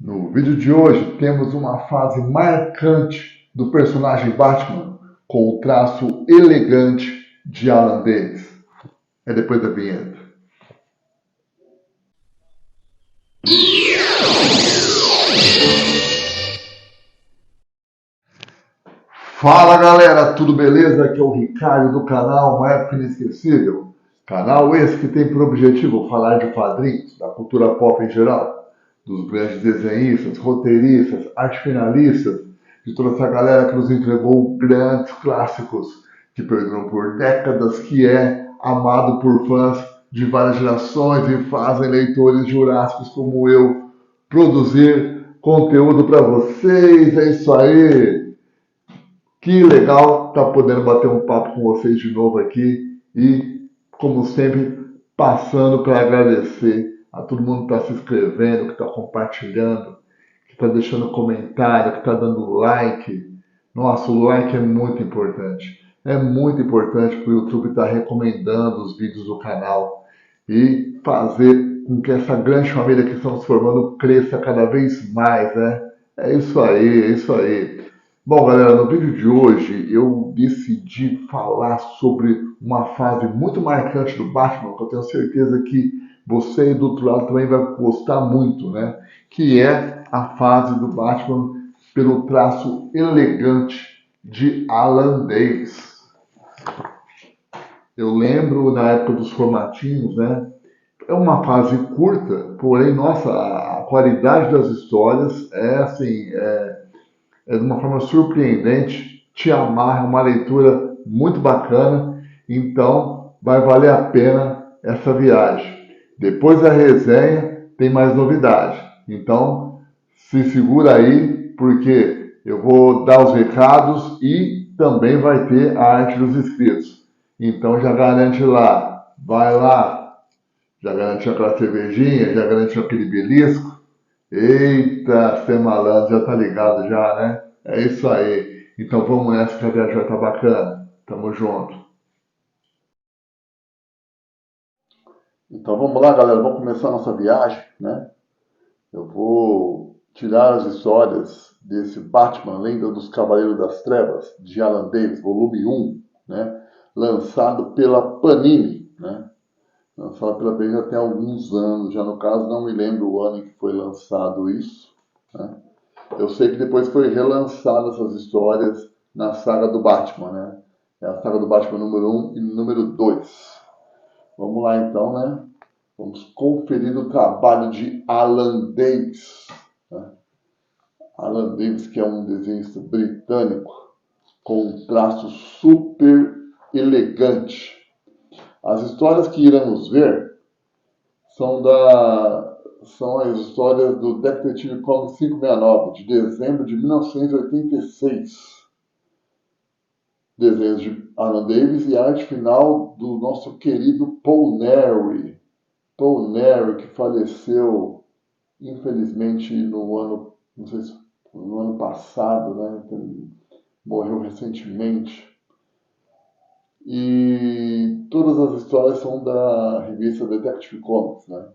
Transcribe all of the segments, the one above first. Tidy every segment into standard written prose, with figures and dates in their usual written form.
No vídeo de hoje temos uma fase marcante do personagem Batman com o traço elegante de Alan Davis. É depois da vinheta. Fala galera, tudo beleza? Aqui é o Ricardo do canal Uma Época Inesquecível. Canal esse que tem por objetivo falar de quadrinhos, da cultura pop em geral, dos grandes desenhistas, roteiristas, arte finalistas, de toda essa galera que nos entregou grandes clássicos que perduram por décadas, que é amado por fãs de várias gerações e fazem leitores jurássicos como eu produzir conteúdo para vocês. É isso aí! Que legal estar podendo bater um papo com vocês de novo aqui e, como sempre, passando para agradecer a todo mundo que está se inscrevendo, que está compartilhando, que está deixando comentário, que está dando like. Nossa, o like é muito importante. É muito importante para o YouTube estar recomendando os vídeos do canal e fazer com que essa grande família que estamos formando cresça cada vez mais, né? É isso aí, é isso aí. Bom, galera, no vídeo de hoje eu decidi falar sobre uma fase muito marcante do Batman, que eu tenho certeza que você aí do outro lado também vai gostar muito, né? Que é a fase do Batman pelo traço elegante de Alan Davis. Eu lembro na época dos formatinhos, né? É uma fase curta, porém, nossa, a qualidade das histórias é assim, é de uma forma surpreendente, te amarra, é uma leitura muito bacana, então vai valer a pena essa viagem. Depois da resenha tem mais novidade, então se segura aí, porque eu vou dar os recados e também vai ter a arte dos inscritos. Então já garante lá, vai lá, já garantiu aquela cervejinha, já garantiu aquele belisco. Eita, ser malandro, já tá ligado já, né? É isso aí. Então vamos nessa que a viagem vai estar bacana. Tamo junto. Então vamos lá, galera. Vamos começar a nossa viagem, né? Eu vou tirar as histórias desse Batman, Lenda dos Cavaleiros das Trevas, de Alan Davis, volume 1, né? Lançado pela Panini, né? Lançado pela Panini já tem alguns anos, já no caso não me lembro o ano em que foi lançado isso, né? Eu sei que depois foi relançada essas histórias na saga do Batman, né? É a saga do Batman número 1 e número 2. Vamos lá então, né? Vamos conferir o trabalho de Alan Davis, né? Alan Davis, que é um desenhista britânico com um traço super elegante. As histórias que iremos ver são são as histórias do Detective Comics 569, de dezembro de 1986. Desenhos de Alan Davis e arte final do nosso querido Paul Neary. Paul Neary, que faleceu, infelizmente, no ano, não sei se no ano passado, né? Morreu recentemente. E todas as histórias são da revista Detective Comics, né?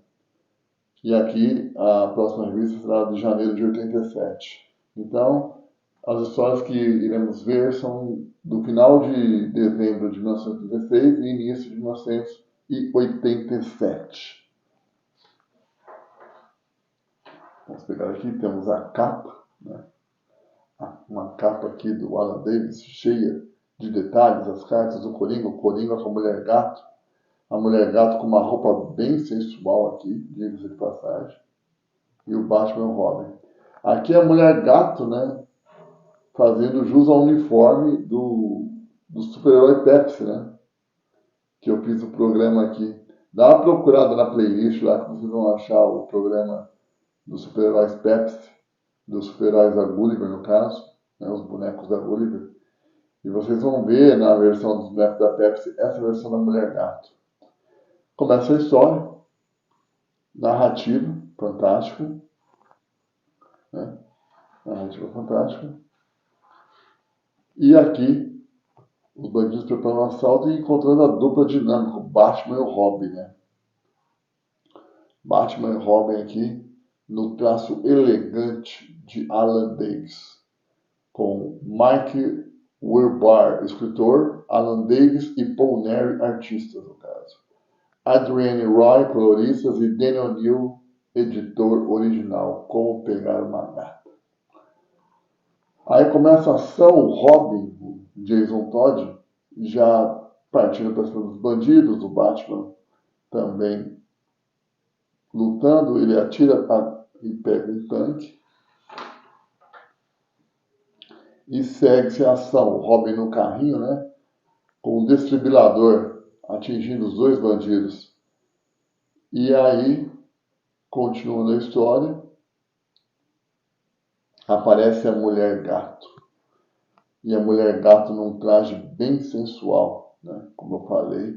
E aqui a próxima revista será de janeiro de 87. Então, as histórias que iremos ver são do final de dezembro de 1986 e início de 1987. Vamos pegar aqui, temos a capa, né? Uma capa aqui do Alan Davis cheia de detalhes, as cartas do Coringa, o Coringa com a Mulher Gato, a Mulher Gato com uma roupa bem sensual aqui, diga-se de passagem, e o Batman e o Robin. Aqui é a Mulher Gato, né? Fazendo jus ao uniforme do super-herói Pepsi, né? Que eu fiz o programa aqui. Dá uma procurada na playlist lá que vocês vão achar o programa dos super-heróis Pepsi, dos super-heróis da Gulliver, no caso, né? Os bonecos da Gulliver. E vocês vão ver na versão dos bonecos da Pepsi essa versão da Mulher Gato. Começa a história, narrativa, fantástica, né? Narrativa fantástica. E aqui os bandidos preparam um assalto e encontrando a dupla dinâmica, o Batman e o Robin, né? Batman e Robin aqui no traço elegante de Alan Davis, com Mike Werbar, escritor, Alan Davis e Paul Neary, artistas, no caso. Adrienne Roy, coloristas, e Daniel New, editor original. Como pegar uma gata. Aí começa a ação, o Robin, Jason Todd, já partindo para cima dos bandidos, o Batman também lutando, ele atira e pega um tanque. E segue-se a ação, o Robin no carrinho, né, com um desfibrilador atingindo os dois bandidos. E aí, continuando a história, aparece a Mulher Gato. E a Mulher Gato num traje bem sensual, né, como eu falei,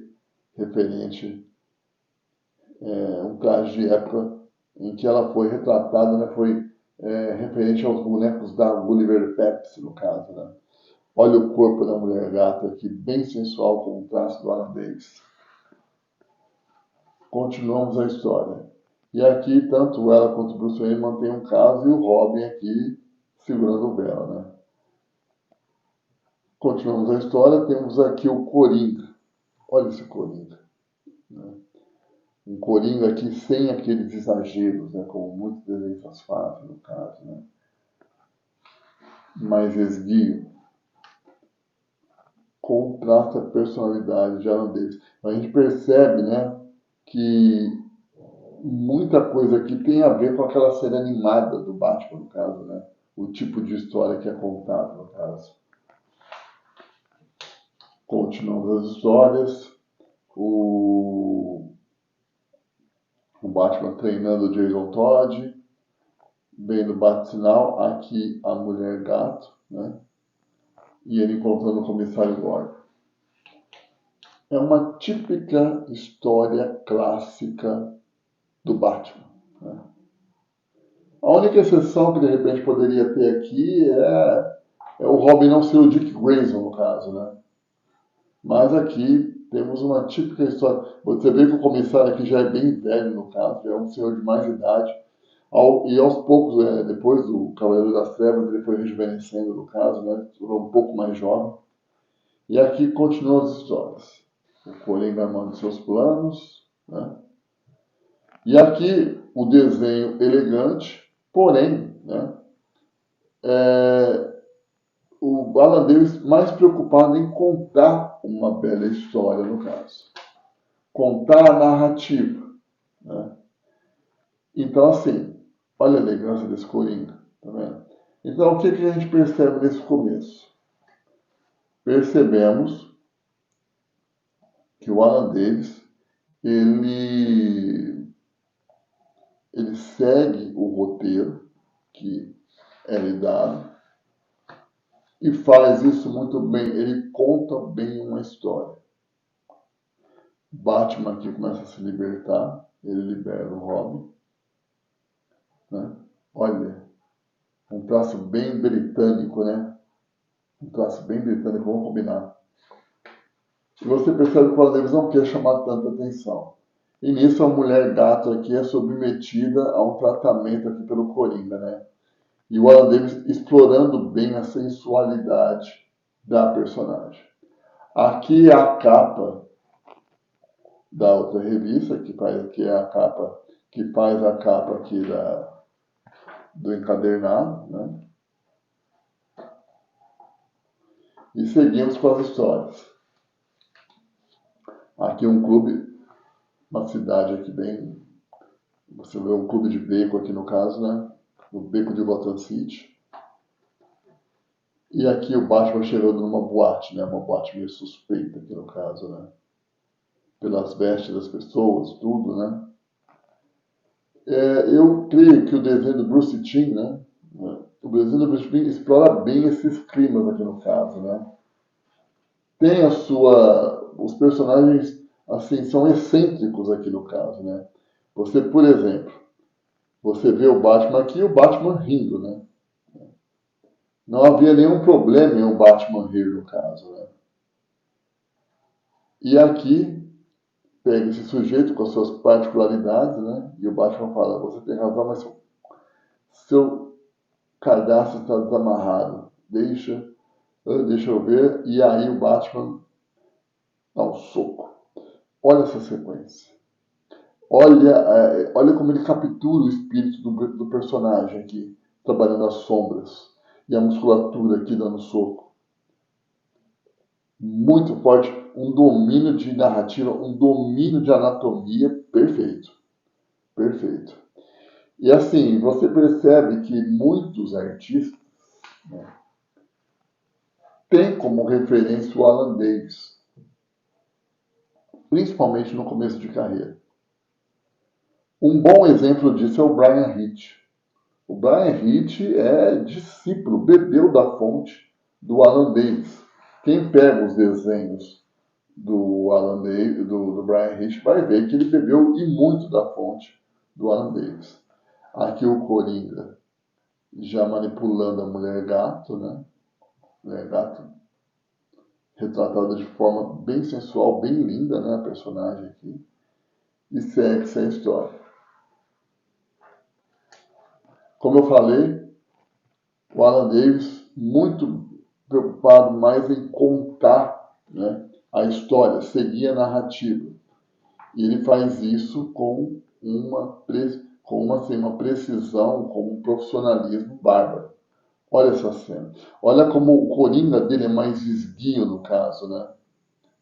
referente um traje de época em que ela foi retratada, né, foi referente aos bonecos da Gulliver Pepsi, no caso, né. Olha o corpo da Mulher Gato aqui, bem sensual, com o traço do Alan Davis. Continuamos a história. E aqui, tanto ela quanto o Bruce Wayne mantêm um caso e o Robin aqui segurando vela, né? Continuamos a história, temos aqui o Coringa. Olha esse Coringa. Né? Um Coringa aqui sem aqueles exageros, né? Como muitos desenhos fazem, no caso, né? Mais esguio. Contrasta a personalidade de Alan Davis. A gente percebe, né, que muita coisa aqui tem a ver com aquela série animada do Batman, no caso, né? O tipo de história que é contada, no caso. Continuamos as histórias. O Batman treinando o Jason Todd. Bem no bate-sinal, aqui a Mulher Gato, né? E ele encontrando o Comissário Gordon. É uma típica história clássica do Batman, né? A única exceção que de repente poderia ter aqui é o Robin não ser o Dick Grayson, no caso, né? Mas aqui temos uma típica história. Você vê que o comissário aqui já é bem velho, no caso, já é um senhor de mais idade. E aos poucos, depois do Cavaleiro das Trevas, ele foi rejuvenescendo, no caso, né? Tornou um pouco mais jovem. E aqui continuam as histórias. O Coringa armando seus planos, né? E aqui o desenho elegante, porém, né? O Alan Davis mais preocupado em contar uma bela história, no caso. Contar a narrativa, né? Então, assim, olha a elegância desse Coringa, tá vendo? Então, o que a gente percebe nesse começo? Percebemos que o Alan Davis, ele segue o roteiro que é lhe dado e faz isso muito bem. Ele conta bem uma história. Batman aqui começa a se libertar, ele libera o Robin, né? Olha, um traço bem britânico, né? Um traço bem britânico, vamos combinar. E você percebe que o Alan Davis não quer chamar tanta atenção. E nisso a Mulher Gato aqui é submetida a um tratamento aqui pelo Coringa, né? E o Alan Davis explorando bem a sensualidade da personagem. Aqui é a capa da outra revista, que é a capa que faz a capa aqui do encadernado, né? E seguimos com as histórias. Aqui um clube, uma cidade aqui bem... Você vê um clube de beco aqui no caso, né? No beco de Gotham City. E aqui o Batman chegando numa boate, né? Uma boate meio suspeita aqui no caso, né? Pelas vestes das pessoas, tudo, né? Eu creio que o desenho do Bruce Timm, né? O desenho do Bruce Timm explora bem esses climas aqui no caso, né? Tem os personagens, assim, são excêntricos aqui no caso, né? Você, por exemplo, você vê o Batman aqui e o Batman rindo, né? Não havia nenhum problema em o Batman rir no caso, né? E aqui pega esse sujeito com as suas particularidades, né? E o Batman fala, você tem razão, mas seu cadastro está desamarrado. Deixa eu ver. E aí o Batman dá um soco. Olha essa sequência. Olha como ele captura o espírito do personagem aqui, trabalhando as sombras. E a musculatura aqui dando soco. Muito forte, um domínio de narrativa, um domínio de anatomia perfeito. Perfeito. E assim, você percebe que muitos artistas, né, têm como referência o Alan Davis, principalmente no começo de carreira. Um bom exemplo disso é o Brian Hitch. O Brian Hitch é discípulo, bebeu da fonte do Alan Davis. Quem pega os desenhos do Alan Davis, do Brian Hitch, vai ver que ele bebeu e muito da fonte do Alan Davis. Aqui o Coringa já manipulando a mulher gato, né? Mulher gato retratada de forma bem sensual, bem linda, né? A personagem aqui. E segue essa história. Como eu falei, o Alan Davis muito preocupado mais em contar, né, a história, seguir a narrativa. E ele faz isso com uma precisão, com um profissionalismo bárbaro. Olha essa cena. Olha como o Coringa dele é mais esguio no caso, né?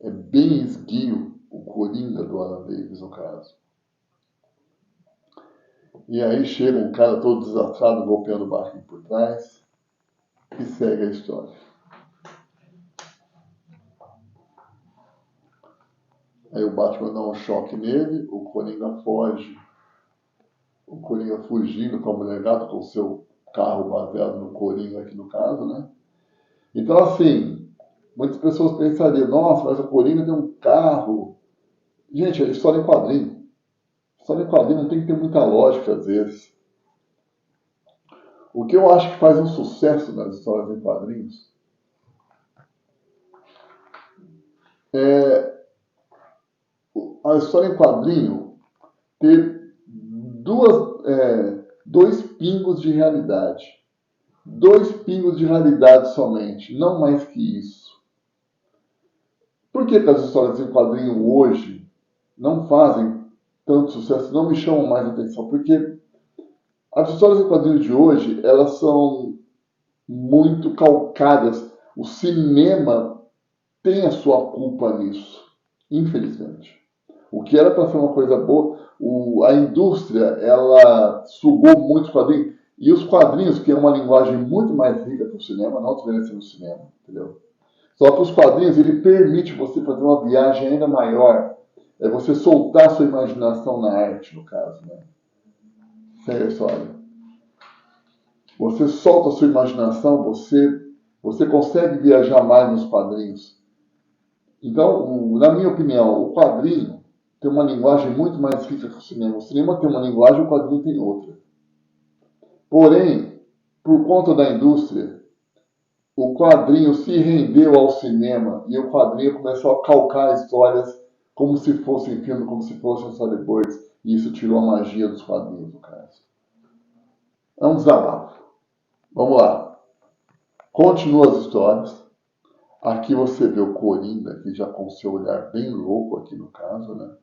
É bem esguio o Coringa do Alan Davis no caso. E aí chega um cara todo desastrado, golpeando o Batman por trás e segue a história. Aí o Batman dá um choque nele, o Coringa foge. O Coringa fugindo com a mulher gata, com o seu carro baseado no Coringa aqui no caso, né? Então assim, muitas pessoas pensariam, nossa, mas o Coringa tem um carro. Gente, é história em quadrinho. História em quadrinho não tem que ter muita lógica às vezes. O que eu acho que faz um sucesso nas histórias em quadrinhos é a história em quadrinho ter dois pingos de realidade. Dois pingos de realidade somente, não mais que isso. Por que as histórias em quadrinho hoje não fazem tanto sucesso, não me chamam mais atenção? Porque as histórias em quadrinho de hoje, elas são muito calcadas. O cinema tem a sua culpa nisso, infelizmente. O que era para ser uma coisa boa, a indústria, ela sugou muito os quadrinhos. E os quadrinhos, que é uma linguagem muito mais rica que o cinema, não desmerecendo o cinema, entendeu? Só que os quadrinhos, ele permite você fazer uma viagem ainda maior. É você soltar a sua imaginação na arte, no caso, né? Sério, olha. Você solta a sua imaginação, você consegue viajar mais nos quadrinhos. Então, na minha opinião, o quadrinho tem uma linguagem muito mais rica que o cinema. O cinema tem uma linguagem, o quadrinho tem outra. Porém, por conta da indústria, o quadrinho se rendeu ao cinema e o quadrinho começou a calcar histórias como se fossem filme, como se fossem storyboards. E isso tirou a magia dos quadrinhos, no caso. É um desabafo. Vamos lá. Continua as histórias. Aqui você vê o Coringa, que já com seu olhar bem louco aqui no caso, né?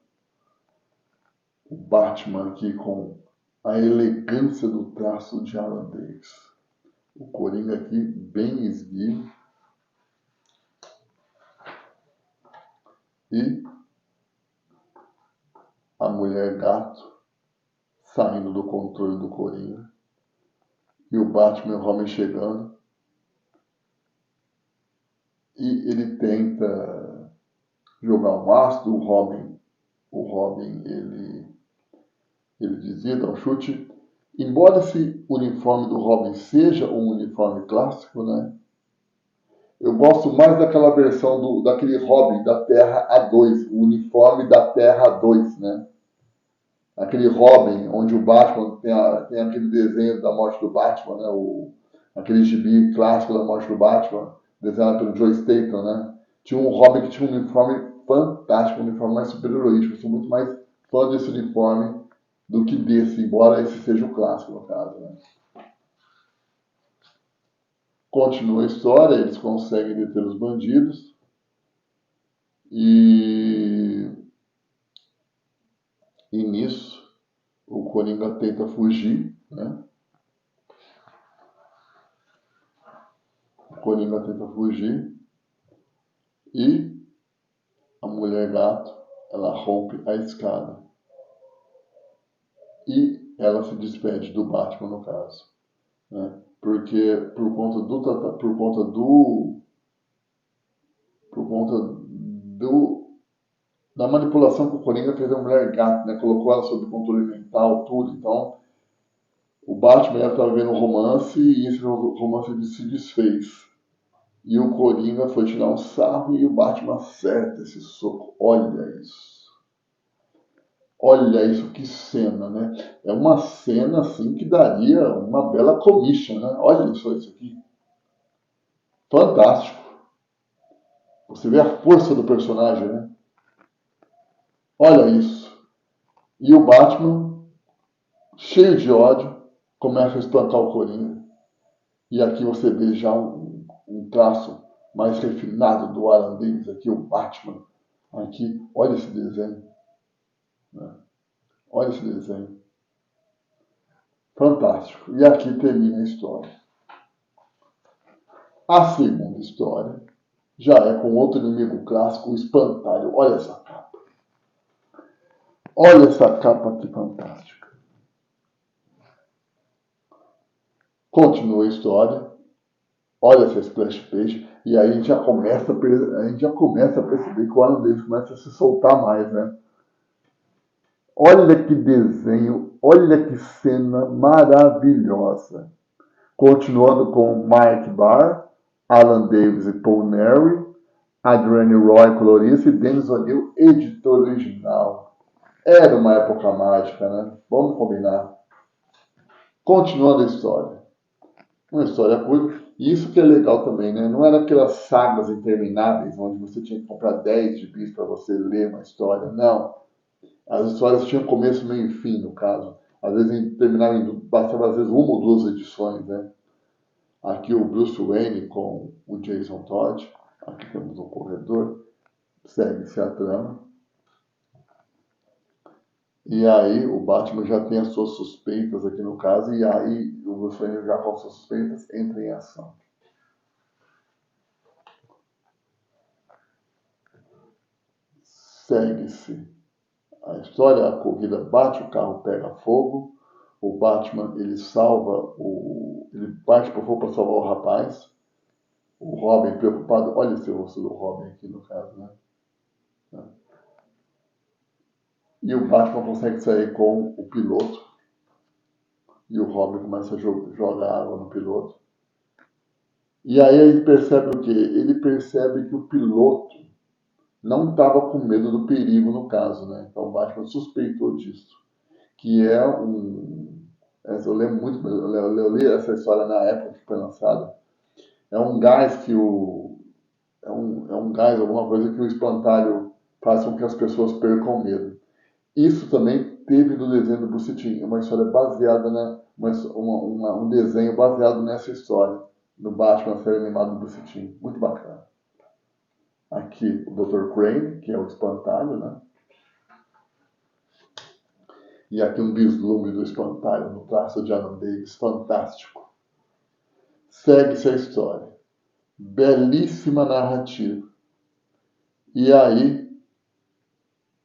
O Batman aqui com a elegância do traço de Alan Davis. O Coringa aqui bem esguio. E a mulher gato saindo do controle do Coringa. E o Batman e o Robin chegando. E ele tenta jogar um ácido. O Robin ele dizia, dá um chute. Embora esse uniforme do Robin seja um uniforme clássico, né? Eu gosto mais daquela versão daquele Robin da Terra A2, o uniforme da Terra A2, né? Aquele Robin, onde o Batman tem aquele desenho da morte do Batman, né? Aquele gibi clássico da morte do Batman, desenhado pelo Joe Staton, né? Tinha um Robin que tinha um uniforme fantástico, um uniforme mais super-heroístico. Eu sou muito mais fã desse uniforme do que desse, embora esse seja o clássico, no caso, né? Continua a história, eles conseguem deter os bandidos e nisso o Coringa tenta fugir, né? O Coringa tenta fugir e a mulher gato, ela rompe a escada e ela se despede do Batman no caso, né? Porque por conta da manipulação que o Coringa fez da mulher gato, né? Colocou ela sob controle mental, tudo. Então, o Batman estava vivendo um romance e esse romance se desfez. E o Coringa foi tirar um sarro e o Batman acerta esse soco. Olha isso. Olha isso, que cena, né? É uma cena assim que daria uma bela commission, né? Olha só isso aqui. Fantástico. Você vê a força do personagem, né? Olha isso. E o Batman, cheio de ódio, começa a espancar o Coringa. E aqui você vê já um traço mais refinado do Alan Davis, aqui o Batman. Aqui, olha esse desenho. Né? Olha esse desenho. Fantástico. E aqui termina a história. A segunda história já é com outro inimigo clássico, o Espantalho. Olha essa capa. Olha essa capa que fantástica. Continua a história. Olha essa splash page. E aí a gente já começa a perceber que o Alan Davis começa a se soltar mais, né? Olha que desenho, olha que cena maravilhosa. Continuando com Mike Barr, Alan Davis e Paul Neary, Adrienne Roy, colorista, e Dennis O'Neil, editor original. Era uma época mágica, né? Vamos combinar. Continuando a história. Uma história curta. E isso que é legal também, né? Não era aquelas sagas intermináveis, onde você tinha que comprar 10 gibis para você ler uma história. Não. As histórias tinham começo, meio e fim, no caso. Às vezes terminavam, bastava às vezes uma ou duas edições, né? Aqui o Bruce Wayne com o Jason Todd. Aqui temos um corredor. Segue-se a trama. E aí o Batman já tem as suas suspeitas aqui no caso. E aí o Bruce Wayne já com as suas suspeitas entra em ação. Segue-se a história, a corrida bate, o carro pega fogo. O Batman, ele parte pro fogo para salvar o rapaz. O Robin preocupado, olha esse rosto do Robin aqui no caso, né? E o Batman consegue sair com o piloto. E o Robin começa a jogar água no piloto. E aí ele percebe o quê? Ele percebe que o piloto não estava com medo do perigo no caso, né? Então o Batman suspeitou disso. Que é eu lembro muito, eu li essa história na época que foi lançada. É um gás que é um gás, alguma coisa que o espantalho faz com que as pessoas percam medo. Isso também teve no desenho do Bruce Timm, uma história baseada um desenho baseado nessa história do Batman, série animada do Bruce Timm, muito bacana. Aqui o Dr. Crane, que é o espantalho, né? E aqui um vislumbre do espantalho no traço de Alan Davis, fantástico. Segue-se a história. Belíssima narrativa. E aí,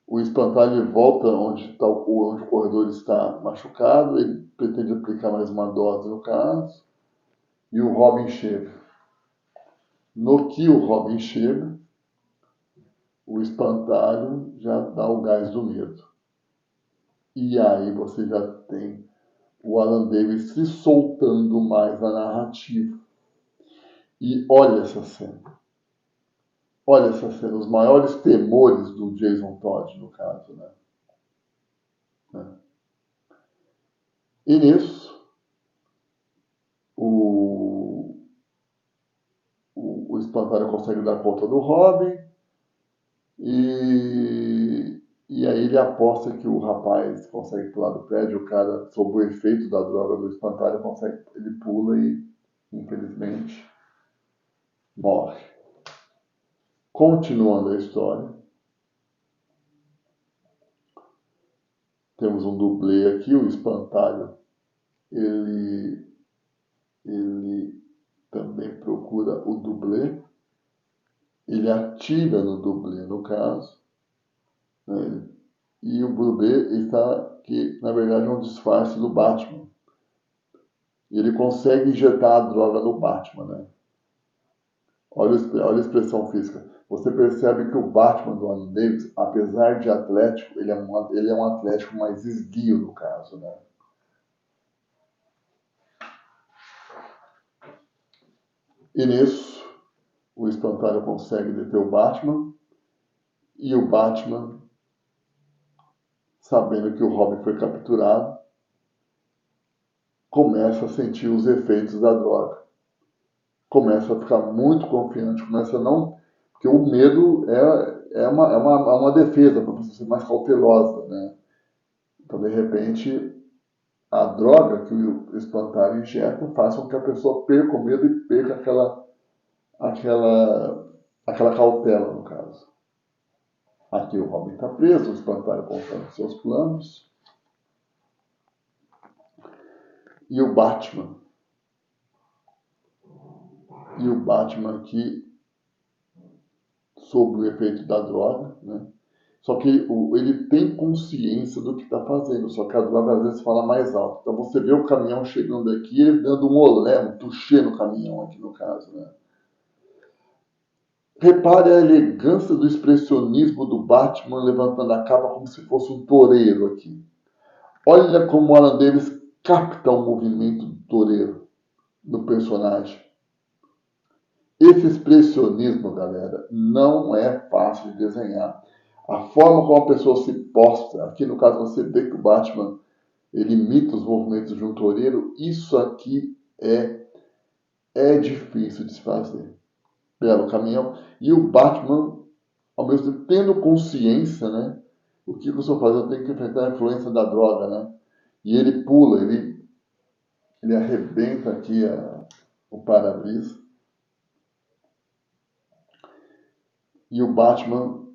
o espantalho volta onde o corredor está machucado, ele pretende aplicar mais uma dose no caso, e o Robin chega. No que o Robin chega, o espantalho já dá o gás do medo. E aí você já tem o Alan Davis se soltando mais na narrativa. E olha essa cena. Olha essa cena, os maiores temores do Jason Todd, no caso, né? E nisso, o espantalho consegue dar conta do Robin e aí ele aposta que o rapaz consegue pular do prédio, o cara, sob o efeito da droga do espantalho, ele pula e, infelizmente, morre. Continuando a história, temos um dublê aqui, o espantalho. Ele também procura o dublê. Ele atira no dublê, no caso, né? E o dublê está que na verdade é um disfarce do Batman. E ele consegue injetar a droga no Batman, né? Olha a expressão física. Você percebe que o Batman do Alan Davis, apesar de atlético, ele é um atlético mais esguio no caso, né? E nisso, o espantalho consegue deter o Batman, e o Batman, sabendo que o Robin foi capturado, começa a sentir os efeitos da droga. Começa a ficar muito confiante, começa a não... Porque o medo é uma defesa para você ser mais cautelosa, né? Então, de repente, a droga que o espantalho injeta faz com que a pessoa perca o medo e perca aquela cautela, no caso. Aqui o Robin está preso, o espantalho contando seus planos. E o Batman aqui, sob o efeito da droga, né? Só que ele tem consciência do que está fazendo, só que a droga às vezes fala mais alto. Então você vê o caminhão chegando aqui, ele dando um olé, um touché no caminhão aqui no caso, né? Repare a elegância do expressionismo do Batman levantando a capa como se fosse um toureiro aqui. Olha como Alan Davis capta o movimento do toureiro, do personagem. Esse expressionismo, galera, não é fácil de desenhar. A forma como a pessoa se posta, aqui no caso você vê que o Batman ele imita os movimentos de um toureiro, isso aqui é difícil de se fazer. Belo caminhão. E o Batman, ao mesmo tempo, tendo consciência, né? O que eu estou fazendo? Eu tenho que enfrentar a influência da droga, né? E ele pula, ele arrebenta aqui o para-brisa. E o Batman,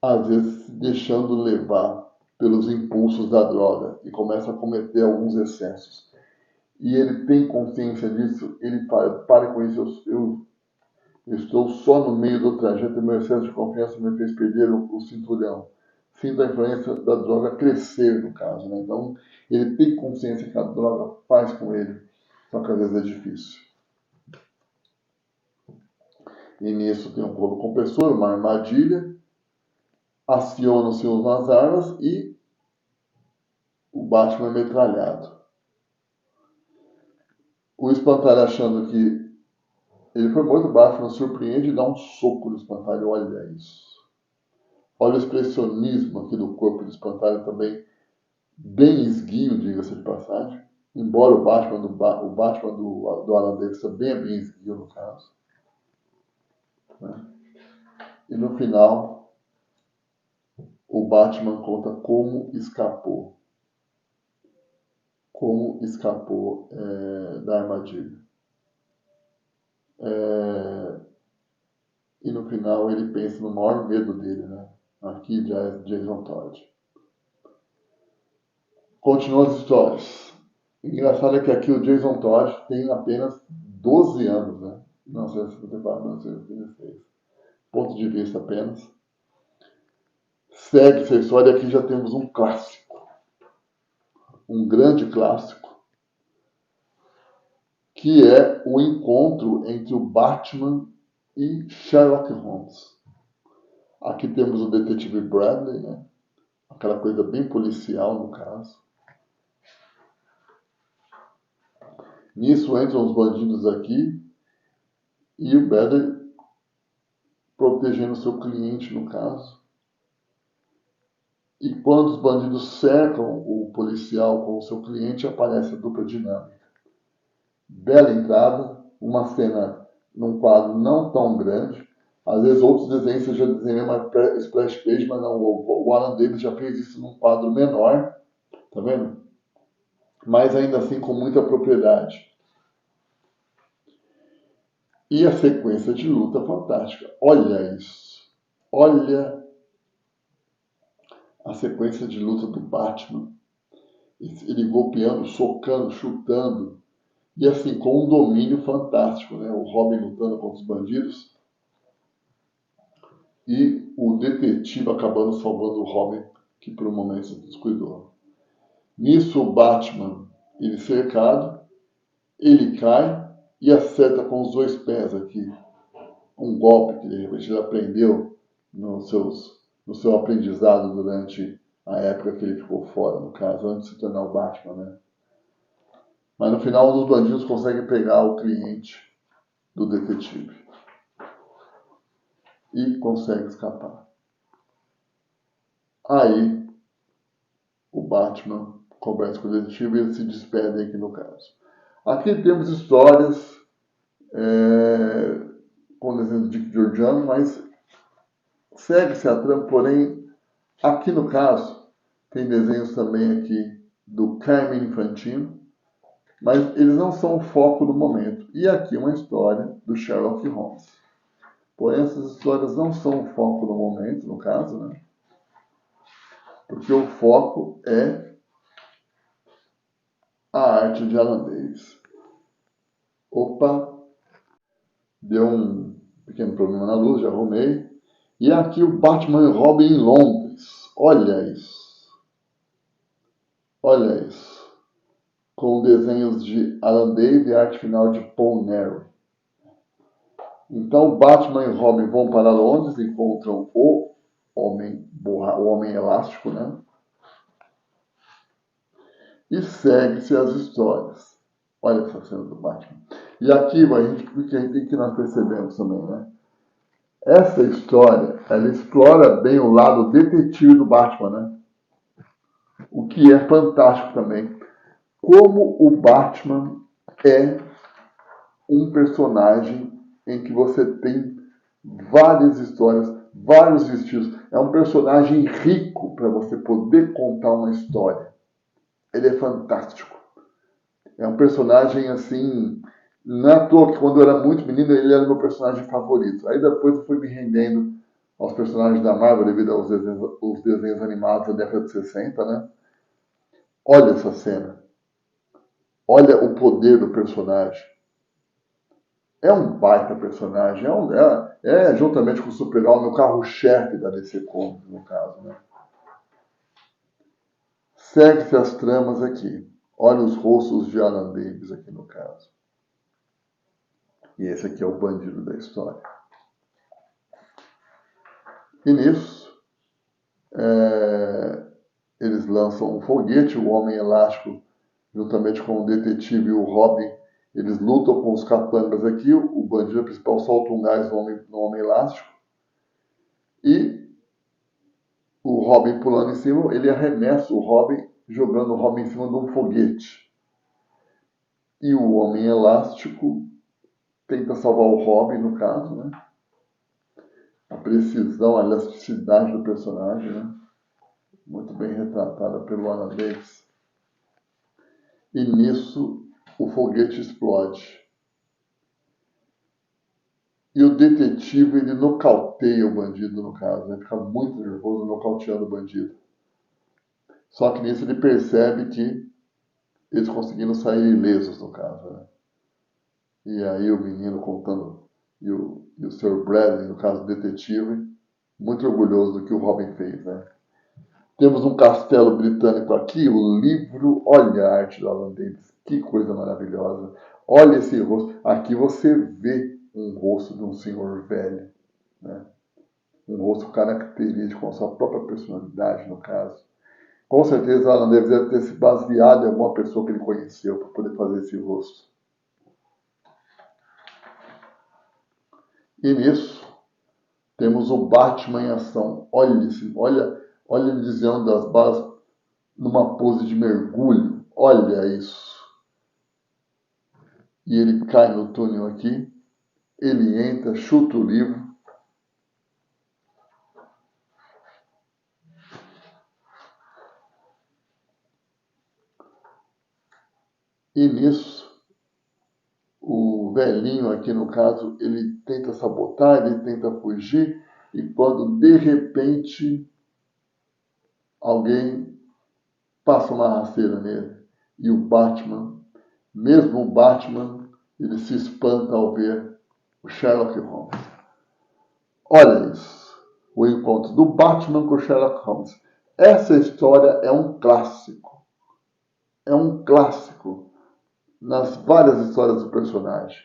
às vezes, se deixando levar pelos impulsos da droga e começa a cometer alguns excessos. E ele tem consciência disso, ele fala, pare com isso, eu estou só no meio do trajeto e meu excesso de confiança me fez perder o cinturão. Sinto a influência da droga crescer, no caso, né? Então, ele tem consciência que a droga faz com ele, só que às vezes é difícil. E nisso tem um rolo compressor, uma armadilha, aciona-se umas armas e o Batman é metralhado. O espantalho achando que ele foi morto, o Batman surpreende e dá um soco no espantalho. Olha isso. Olha o expressionismo aqui do corpo do espantalho também, bem esguio, diga-se de passagem. Embora o Batman do Alan Davis também é bem esguio no caso. Né? E no final, o Batman conta como escapou. Como escapou da armadilha. E no final ele pensa no maior medo dele, né? Aqui já é Jason Todd. Continua as histórias. Engraçado é que aqui o Jason Todd tem apenas 12 anos, né? 1954, 1956. Ponto de vista apenas. Segue essa história e aqui já temos um clássico. Um grande clássico. Que é o encontro entre o Batman e Sherlock Holmes. Aqui temos o detetive Bradley, né? Aquela coisa bem policial no caso. Nisso entram os bandidos aqui e o Bradley protegendo seu cliente no caso. E quando os bandidos cercam o policial com o seu cliente, aparece a dupla dinâmica. Bela entrada, uma cena num quadro não tão grande. Às vezes outros desenhos você já desenham uma splash page, mas não, o Alan Davis já fez isso num quadro menor, tá vendo? Mas ainda assim com muita propriedade. E a sequência de luta fantástica. Olha isso. Olha a sequência de luta do Batman. Ele golpeando, socando, chutando. E assim, com um domínio fantástico, né? O Robin lutando contra os bandidos e o detetive acabando salvando o Robin, que por um momento se descuidou. Nisso, o Batman, ele cercado, ele cai e acerta com os dois pés aqui. Um golpe que de repente ele aprendeu no seu aprendizado durante a época que ele ficou fora, no caso, antes de se tornar o Batman, né? Mas no final, um dos bandidos consegue pegar o cliente do detetive e consegue escapar. Aí, o Batman conversa com o detetive e eles se despedem aqui no caso. Aqui temos histórias com o desenho do Dick Giorgiano, mas segue-se a trama, porém, aqui no caso, tem desenhos também aqui do Carmine Infantino, mas eles não são o foco do momento. E aqui uma história do Sherlock Holmes. Porém, essas histórias não são o foco do momento, no caso, né? Porque o foco é a arte de Alan Davis. Opa, deu um pequeno problema na luz, já arrumei. E aqui o Batman e Robin em Londres. Olha isso. Olha isso. Com desenhos de Alan Davis e arte final de Paul Neary. Então Batman e Robin vão para Londres, encontram o homem elástico, né? E segue-se as histórias. Olha essa cena do Batman. E aqui, o que nós percebemos também, né? Essa história, ela explora bem o lado detetive do Batman, né? O que é fantástico também. Como o Batman é um personagem em que você tem várias histórias, vários estilos. É um personagem rico para você poder contar uma história. Ele é fantástico. É um personagem assim. Não é à toa que quando eu era muito menino ele era meu personagem favorito. Aí depois eu fui me rendendo aos personagens da Marvel devido aos desenhos animados da década de 60, né? Olha essa cena. Olha o poder do personagem. É um baita personagem. Juntamente com o Super-Homem, o carro-chefe da DC Comics, no caso, né? Segue-se as tramas aqui. Olha os rostos de Alan Davis aqui no caso. E esse aqui é o bandido da história. E nisso, eles lançam um foguete, o Homem Elástico, juntamente com o detetive e o Robin, eles lutam com os capangas aqui, o bandido principal solta um gás no Homem Elástico, e o Robin pulando em cima, ele arremessa o Robin, jogando o Robin em cima de um foguete. E o Homem Elástico tenta salvar o Robin, no caso, né? A precisão, a elasticidade do personagem, né? Muito bem retratada pelo Alan Davis. E nisso, o foguete explode. E o detetive, ele nocauteia o bandido, no caso, né? Fica muito nervoso nocauteando o bandido. Só que nisso ele percebe que eles conseguiram sair ilesos, no caso, né? E aí o menino contando, e o Sr. Bradley, no caso, detetive, muito orgulhoso do que o Robin fez, né? Temos um castelo britânico aqui, o livro, olha a arte do Alan Davis, que coisa maravilhosa. Olha esse rosto, aqui você vê um rosto de um senhor velho, né? Um rosto característico, com a sua própria personalidade, no caso. Com certeza Alan Davis deve ter se baseado em alguma pessoa que ele conheceu para poder fazer esse rosto. E nisso, temos o Batman em ação. Olha ele desviando das balas numa pose de mergulho. Olha isso. E ele cai no túnel aqui. Ele entra, chuta o livro. E nisso, velhinho aqui no caso, ele tenta sabotar, ele tenta fugir, e quando de repente alguém passa uma rasteira nele, e o Batman, mesmo o Batman, ele se espanta ao ver o Sherlock Holmes. Olha isso, o encontro do Batman com o Sherlock Holmes. Essa história é um clássico. É um clássico nas várias histórias do personagem.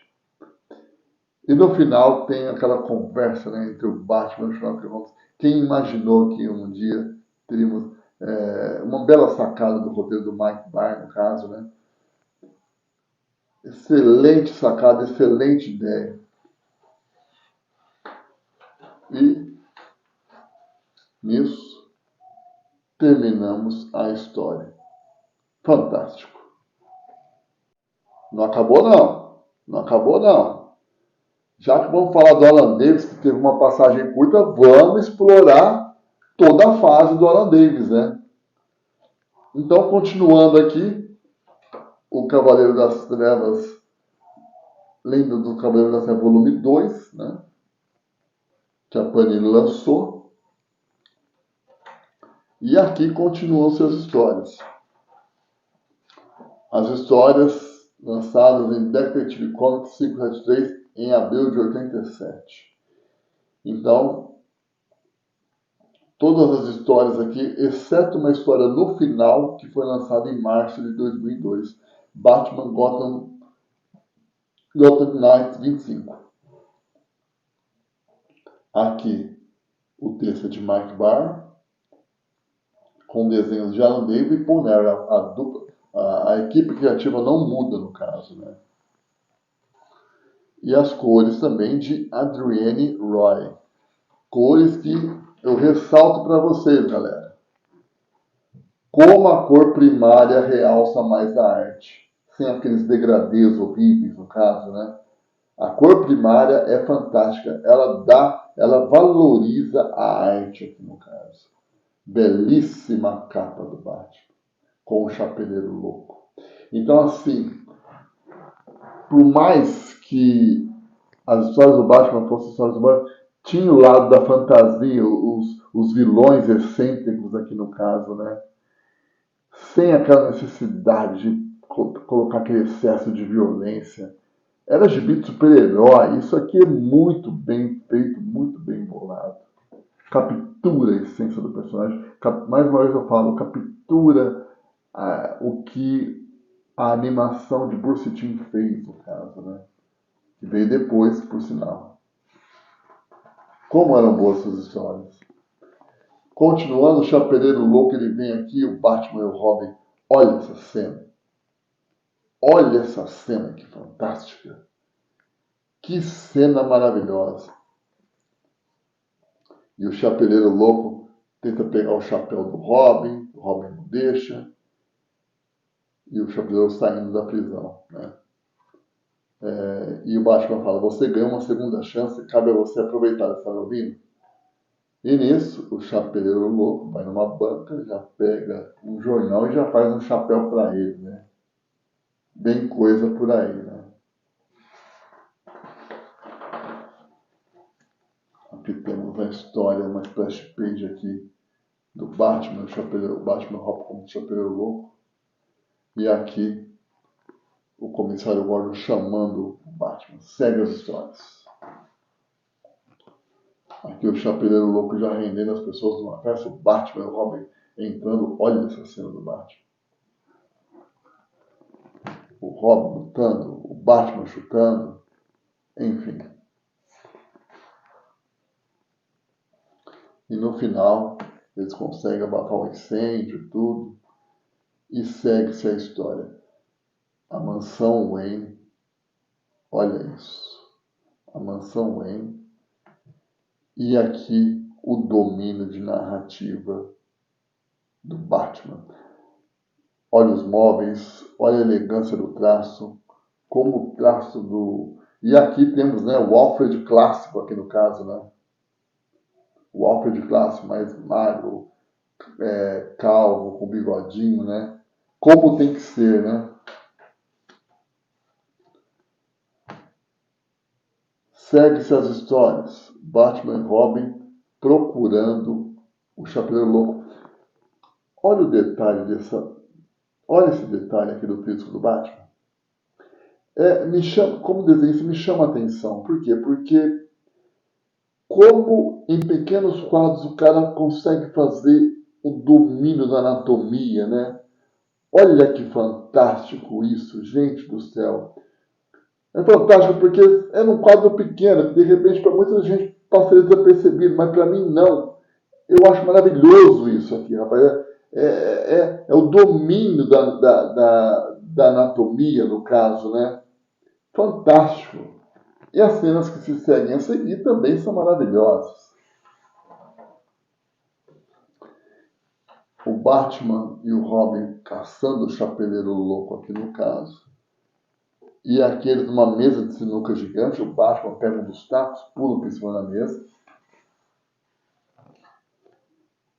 E no final tem aquela conversa, né, entre o Batman e o Sherlock Holmes. Quem imaginou que um dia teríamos uma bela sacada do roteiro do Mike Barr, no caso, né? Excelente sacada, excelente ideia. E nisso terminamos a história. Fantástico. Não acabou não. Não acabou não. Já que vamos falar do Alan Davis, que teve uma passagem curta, vamos explorar toda a fase do Alan Davis, né? Então, continuando aqui, o Cavaleiro das Trevas, Lenda do Cavaleiro das Trevas, volume 2, né? Que a Panini lançou. E aqui continuam suas histórias. As histórias lançadas em Detective Comics 573 em abril de 87. Então, todas as histórias aqui, exceto uma história no final, que foi lançada em março de 2002. Batman Gotham Knight 25. Aqui, o texto é de Mike Barr, com desenhos de Alan Davis e Paul Neary. A equipe criativa não muda, no caso, né? E as cores também de Adrienne Roy. Cores que eu ressalto para vocês, galera. Como a cor primária realça mais a arte. Sem aqueles degradês horríveis, no caso, né? A cor primária é fantástica. Ela valoriza a arte aqui, no caso. Belíssima capa do Batman. Com o Chapeleiro Louco. Então, assim, por mais que as histórias do Batman fossem histórias do Batman, tinha o lado da fantasia, os vilões excêntricos aqui no caso, né? Sem aquela necessidade de colocar aquele excesso de violência. Era gibi de super-herói. Isso aqui é muito bem feito, muito bem bolado. Captura a essência do personagem. Mais uma vez eu falo, captura o que a animação de Bruce Timm fez, no caso, né? Que veio depois, por sinal. Como eram boas essas histórias. Continuando, o Chapeleiro Louco, ele vem aqui, o Batman e o Robin. Olha essa cena. Olha essa cena, que fantástica. Que cena maravilhosa. E o Chapeleiro Louco tenta pegar o chapéu do Robin, o Robin não deixa. E o Chapeleiro saindo da prisão, né? E o Batman fala, você ganhou uma segunda chance, cabe a você aproveitar, está ouvindo? E nisso, o Chapeleiro Louco vai numa banca, já pega um jornal e já faz um chapéu para ele, né? Bem coisa por aí, né? Aqui temos a história, uma splash page aqui do Batman, o Batman Robin como Chapeleiro Louco. E aqui o comissário Gordon chamando o Batman. Segue as histórias. Aqui o Chapeleiro Louco já rendendo as pessoas numa festa, o Batman e o Robin entrando. Olha essa cena do Batman. O Robin lutando, o Batman chutando, enfim. E no final, eles conseguem abafar o incêndio e tudo. E segue-se a história. A mansão Wayne, olha isso. A mansão Wayne. E aqui o domínio de narrativa do Batman. Olha os móveis, olha a elegância do traço, como o traço do... E aqui temos, né, o Alfred clássico aqui no caso, né? O Alfred clássico, mais magro, calvo, com bigodinho, né? Como tem que ser, né? Segue-se as histórias. Batman e Robin procurando o Chapeleiro Louco. Olha o detalhe Olha esse detalhe aqui do físico do Batman. Como desenhista, me chama a atenção. Por quê? Porque como em pequenos quadros o cara consegue fazer o domínio da anatomia, né? Olha que fantástico isso, gente do céu. É fantástico porque é num quadro pequeno, que de repente para muita gente passa desapercebido, mas para mim não. Eu acho maravilhoso isso aqui, rapaz. É o domínio da anatomia, no caso, né? Fantástico. E as cenas que se seguem a seguir também são maravilhosas. O Batman e o Robin caçando o Chapeleiro Louco aqui no caso. E aqueles numa mesa de sinuca gigante, o Batman pega um dos tacos, pula por cima da mesa.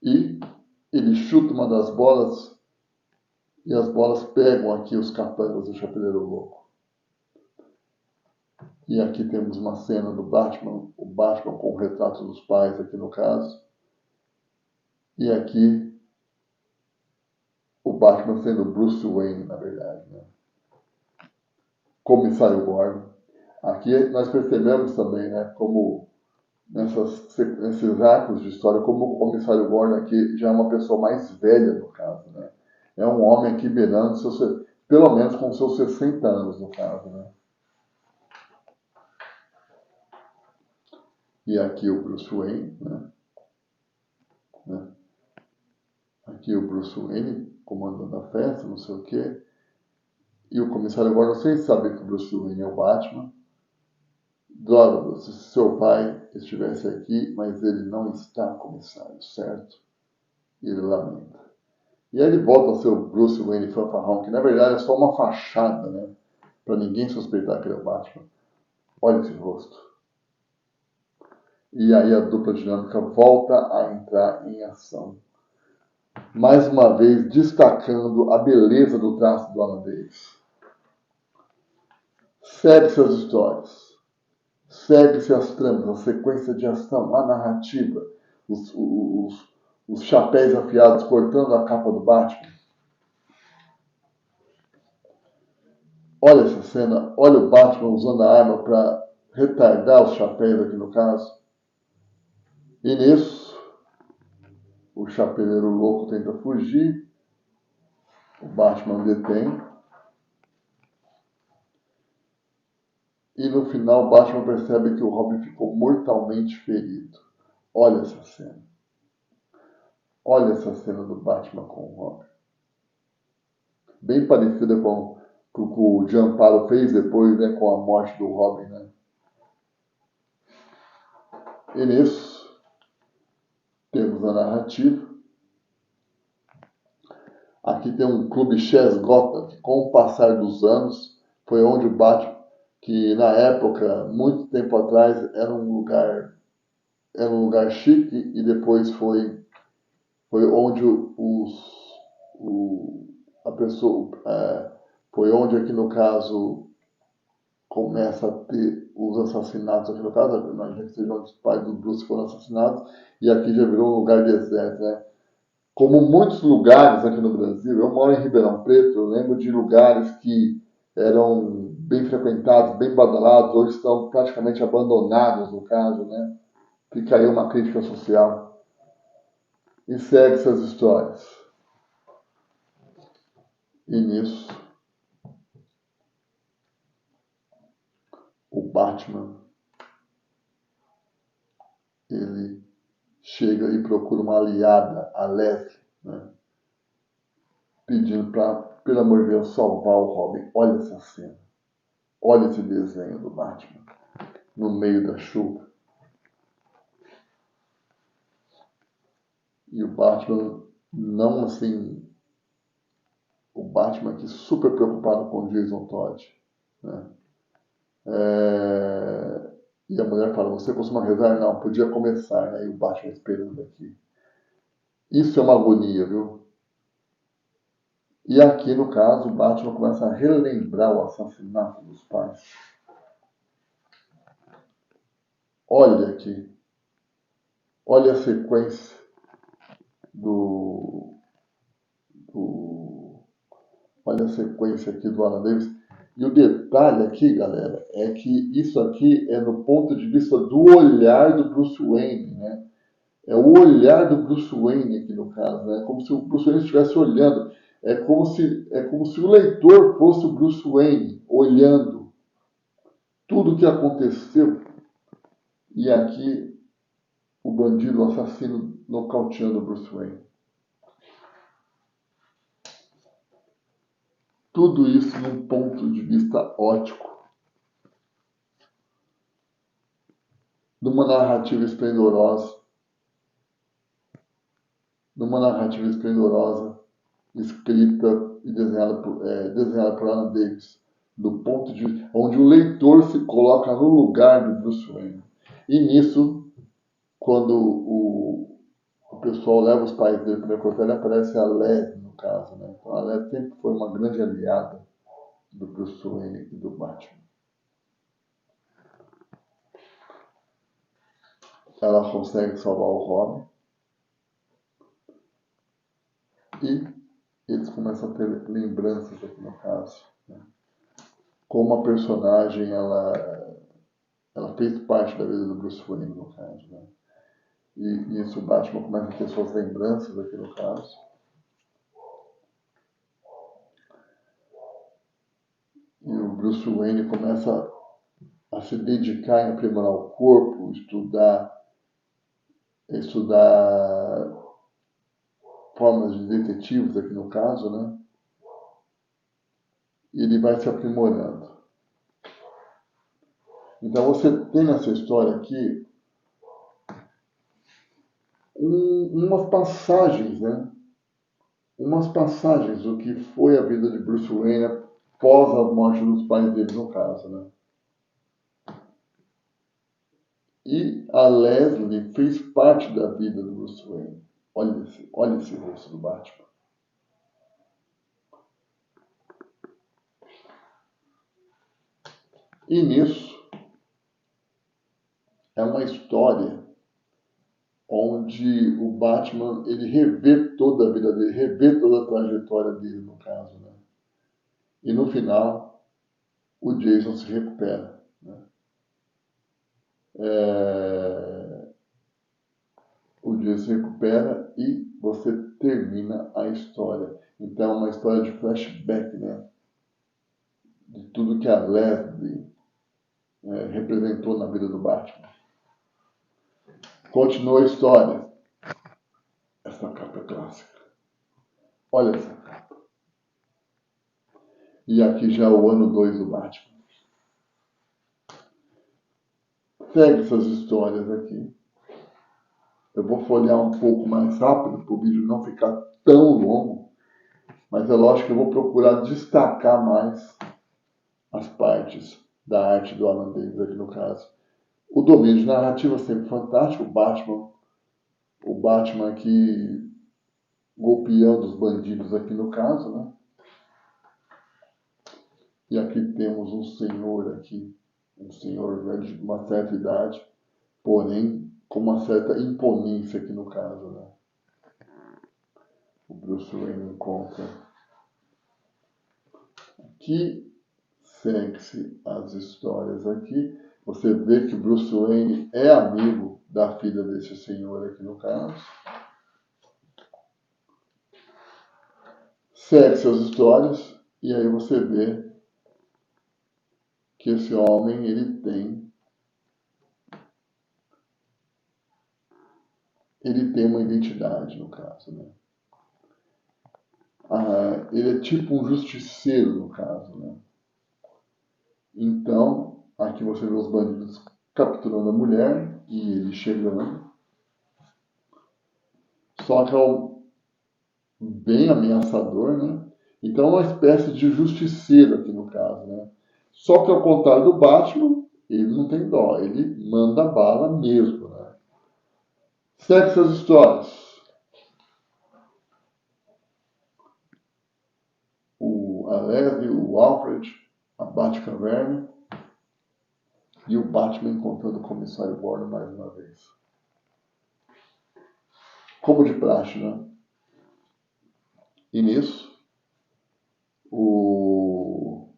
E ele chuta uma das bolas e as bolas pegam aqui os capangas do Chapeleiro Louco. E aqui temos uma cena do Batman, o Batman com o retrato dos pais aqui no caso. E aqui o Batman sendo Bruce Wayne, na verdade, né? Comissário Gordon. Aqui nós percebemos também, né, como nesses arcos de história, como o Comissário Gordon aqui já é uma pessoa mais velha, no caso, né? É um homem aqui beirando pelo menos com seus 60 anos, no caso, né? E aqui o Bruce Wayne, né? Aqui o Bruce Wayne comandando a festa, não sei o quê. E o Comissário Gordon sem saber que o Bruce Wayne é o Batman. Droga, se seu pai estivesse aqui, mas ele não está, comissário, certo? E ele lamenta. E aí ele volta ao seu Bruce Wayne fanfarrão, que na verdade é só uma fachada, né? Para ninguém suspeitar que ele é o Batman. Olha esse rosto. E aí a dupla dinâmica volta a entrar em ação. Mais uma vez destacando a beleza do traço do Alan Davis. Segue-se as histórias. Segue-se as tramas, a sequência de ação, a narrativa, os chapéus afiados cortando a capa do Batman. Olha essa cena, olha o Batman usando a arma para retardar os chapéus aqui no caso. E nisso, o Chapeleiro Louco tenta fugir, o Batman detém. E no final, o Batman percebe que o Robin ficou mortalmente ferido. Olha essa cena. Olha essa cena do Batman com o Robin. Bem parecida com o que o Giancarlo fez depois, né, com a morte do Robin, né? E nisso, temos a narrativa. Aqui tem um clube Chess Gotham, que com o passar dos anos, foi onde o Batman, que na época, muito tempo atrás, era um lugar chique, e depois foi onde a pessoa, foi onde aqui no caso começa a ter os assassinatos aqui no caso, imagina que sejam os pais do Bruce foram assassinados, e aqui já virou um lugar deserto, né? Como muitos lugares aqui no Brasil, eu moro em Ribeirão Preto, eu lembro de lugares que eram bem frequentados, bem badalados, hoje estão praticamente abandonados, no caso, né? Fica aí uma crítica social. E segue essas histórias. E nisso, o Batman, ele chega e procura uma aliada, a Leslie, né? Pedindo para, pelo amor de Deus, salvar o Robin. Olha essa cena. Olha esse desenho do Batman no meio da chuva. E o Batman, não assim. O Batman aqui super preocupado com o Jason Todd, né? E a mulher fala: Você costuma rezar? Não, podia começar, né? E o Batman esperando aqui. Isso é uma agonia, viu? E aqui, no caso, o Batman começa a relembrar o assassinato dos pais. olha aqui, olha a sequência do olha a sequência aqui do Alan Davis. E o detalhe aqui, galera, é que isso aqui é no ponto de vista do olhar do Bruce Wayne, né? É o olhar do Bruce Wayne aqui no caso, né? Como se o Bruce Wayne estivesse olhando. É como se o leitor fosse o Bruce Wayne olhando tudo o que aconteceu. E aqui o bandido, o assassino, nocauteando o Bruce Wayne. Tudo isso num ponto de vista ótico, numa narrativa esplendorosa, escrita e desenhada por Alan Davis, do ponto de vista onde o leitor se coloca no lugar do Bruce Wayne. E nisso, quando o pessoal leva os pais dele para o necrotério, aparece a Leslie, no caso, né? Então a Leslie sempre foi uma grande aliada do Bruce Wayne e do Batman. Ela consegue salvar o Robin e eles começam a ter lembranças aqui no caso, né? Como a personagem ela fez parte da vida do Bruce Wayne no caso, né? E nisso o Batman começa a ter suas lembranças aqui no caso. E o Bruce Wayne começa a se dedicar em aprimorar o corpo, estudar formas de detetives aqui no caso, né? E ele vai se aprimorando. Então você tem nessa história aqui umas passagens, né? Umas passagens do que foi a vida de Bruce Wayne após a morte dos pais dele, no caso, né? E a Leslie fez parte da vida do Bruce Wayne. Olha esse rosto do Batman. E nisso é uma história onde o Batman ele revê toda a vida dele, revê toda a trajetória dele, no caso, né? E no final, o Jason se recupera, né? O Jason se recupera e você termina a história. Então é uma história de flashback, né? De tudo que a Leslie representou na vida do Batman. Continua a história. Essa capa é clássica. Olha essa capa. E aqui já é o ano 2 do Batman. Segue essas histórias aqui. Eu vou folhear um pouco mais rápido para o vídeo não ficar tão longo, mas é lógico que eu vou procurar destacar mais as partes da arte do Alan Davis aqui no caso. O domínio de narrativa sempre fantástico. O Batman aqui golpeando os bandidos aqui no caso, né? E aqui temos um senhor velho de uma certa idade, porém com uma certa imponência aqui no caso, né? O Bruce Wayne encontra. Aqui segue-se as histórias aqui. Você vê que o Bruce Wayne é amigo da filha desse senhor aqui no caso. Segue-se as histórias e aí você vê que esse homem ele tem uma identidade no caso, né? Ele é tipo um justiceiro no caso, né? Então, aqui você vê os bandidos capturando a mulher e ele chegando. Só que é bem ameaçador, né? Então é uma espécie de justiceiro aqui no caso, né? Só que ao contrário do Batman, ele não tem dó, ele manda bala mesmo, né? Segue essas histórias. A Leslie, o Alfred, a Batcaverna. E o Batman encontrando o comissário Gordon mais uma vez. Como de praxe, né? E nisso, o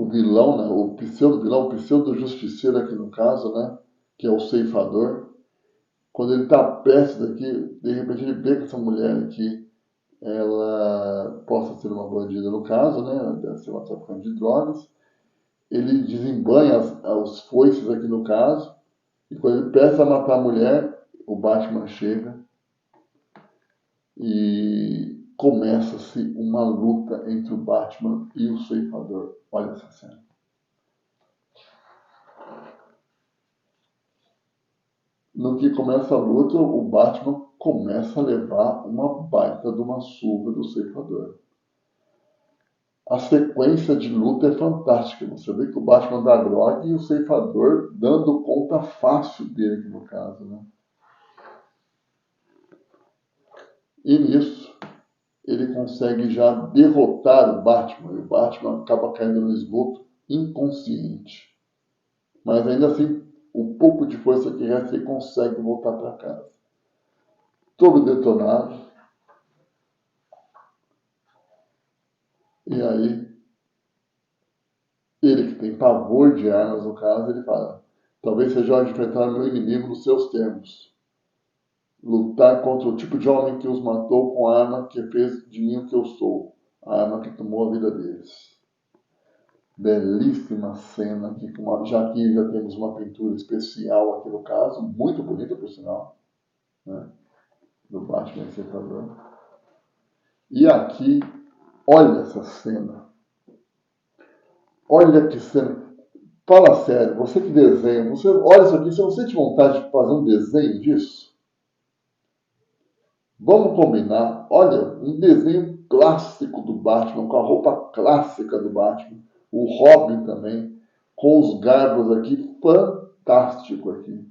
vilão, né? O pseudo-justiceiro aqui no caso, né? Que é o ceifador. Quando ele está perto daqui, de repente ele vê que essa mulher aqui, ela possa ser uma bandida no caso, né? Deve ser uma traficante de drogas. Ele desembanha os foices aqui no caso. E quando ele pensa a matar a mulher, o Batman chega e começa-se uma luta entre o Batman e o ceifador. Olha essa cena. No que começa a luta, o Batman começa a levar uma baita de uma surra do ceifador. A sequência de luta é fantástica. Você vê que o Batman dá grog e o ceifador dando conta fácil dele aqui no caso, né? E nisso, ele consegue já derrotar o Batman. E o Batman acaba caindo no esgoto inconsciente. Mas ainda assim, o pouco de força que resta, ele consegue voltar para casa. Todo detonado. E aí, ele que tem pavor de armas no caso, ele fala: talvez seja hora de enfrentar meu inimigo nos seus termos. Lutar contra o tipo de homem que os matou com a arma que fez de mim o que eu sou. A arma que tomou a vida deles. Belíssima cena, já que já temos uma pintura especial aqui no caso, muito bonita por sinal, né? Do Batman Encefador. E aqui, olha essa cena. Olha que cena. Fala sério, você que desenha, você olha isso aqui, se você tiver vontade de fazer um desenho disso, vamos combinar. Olha, um desenho clássico do Batman, com a roupa clássica do Batman, o Robin também, com os garbos aqui, fantástico aqui.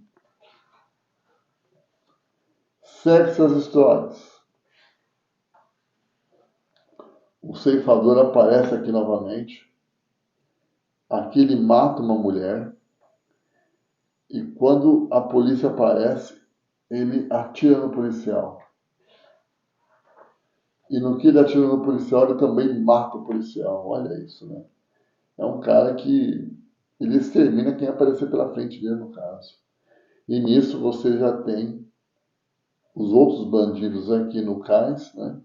Segue-se as histórias. O ceifador aparece aqui novamente. Aqui ele mata uma mulher. E quando a polícia aparece, ele atira no policial. E no que ele atira no policial, ele também mata o policial. Olha isso, né? É um cara que ele extermina quem aparecer pela frente dele, no caso. E nisso você já tem os outros bandidos aqui no cais, né?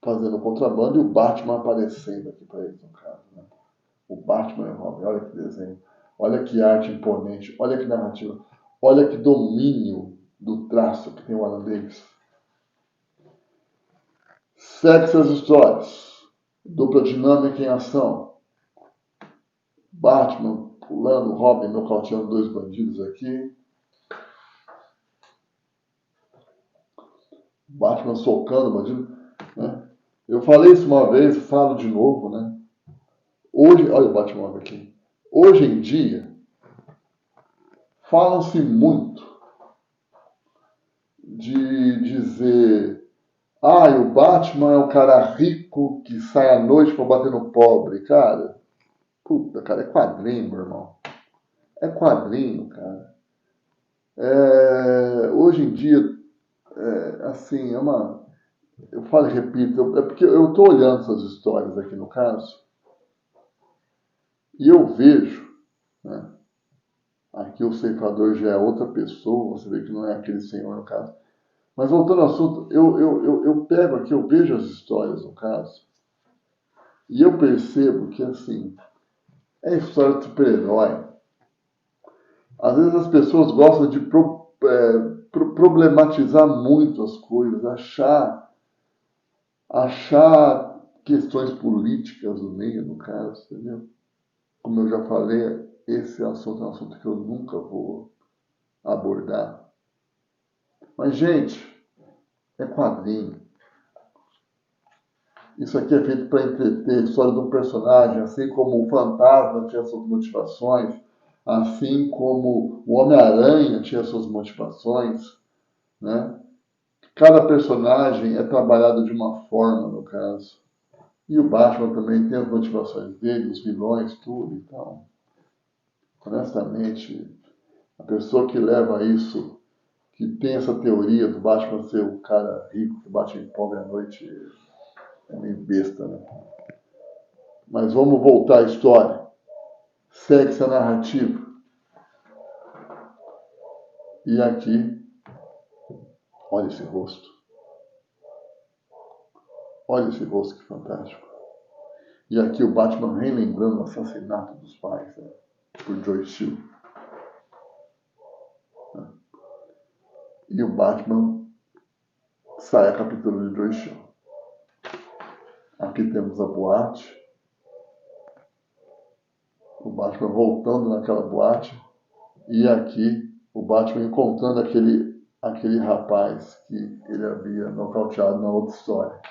Fazendo contrabando e o Batman aparecendo aqui para eles, no caso, né? O Batman e o Robin, olha que desenho, olha que arte imponente, olha que narrativa, olha que domínio do traço que tem o Alan Davis. Segue-se as histórias, dupla dinâmica em ação, Batman pulando, Robin nocauteando dois bandidos aqui, Batman socando o bandido, né? Eu falei isso uma vez, falo de novo, né? Hoje, olha o Batman aqui. Hoje em dia, falam-se muito de dizer: o Batman é o cara rico que sai à noite pra bater no pobre. Cara, puta, cara, é quadrinho, meu irmão. É quadrinho, cara. Hoje em dia, assim, é uma... Eu falo e repito, é porque eu tô olhando essas histórias aqui no caso, e eu vejo, né? Aqui o ceifador já é outra pessoa, você vê que não é aquele senhor no caso. Mas voltando ao assunto, eu pego aqui, eu vejo as histórias no caso, e eu percebo que, assim, é história de super-herói. Às vezes as pessoas gostam de problematizar muito as coisas, achar questões políticas no meio, no caso, entendeu? Como eu já falei, esse assunto é um assunto que eu nunca vou abordar. Mas, gente, é quadrinho. Isso aqui é feito para entreter a história de um personagem, assim como o Fantasma tinha suas motivações, assim como o Homem-Aranha tinha suas motivações, né? Cada personagem é trabalhado de uma forma, no caso. E o Batman também tem as motivações dele, os vilões, tudo. Então, honestamente, a pessoa que leva isso, que tem essa teoria do Batman ser o cara rico que bate em pobre à noite, é meio besta, né? Mas vamos voltar à história. Segue-se a narrativa. E aqui, olha esse rosto. Olha esse rosto que fantástico. E aqui o Batman relembrando o assassinato dos pais, né, por Joyce Hill. E o Batman sai a captura de Joyce Hill. Aqui temos a boate. O Batman voltando naquela boate. E aqui o Batman encontrando aquele rapaz que ele havia nocauteado na outra história.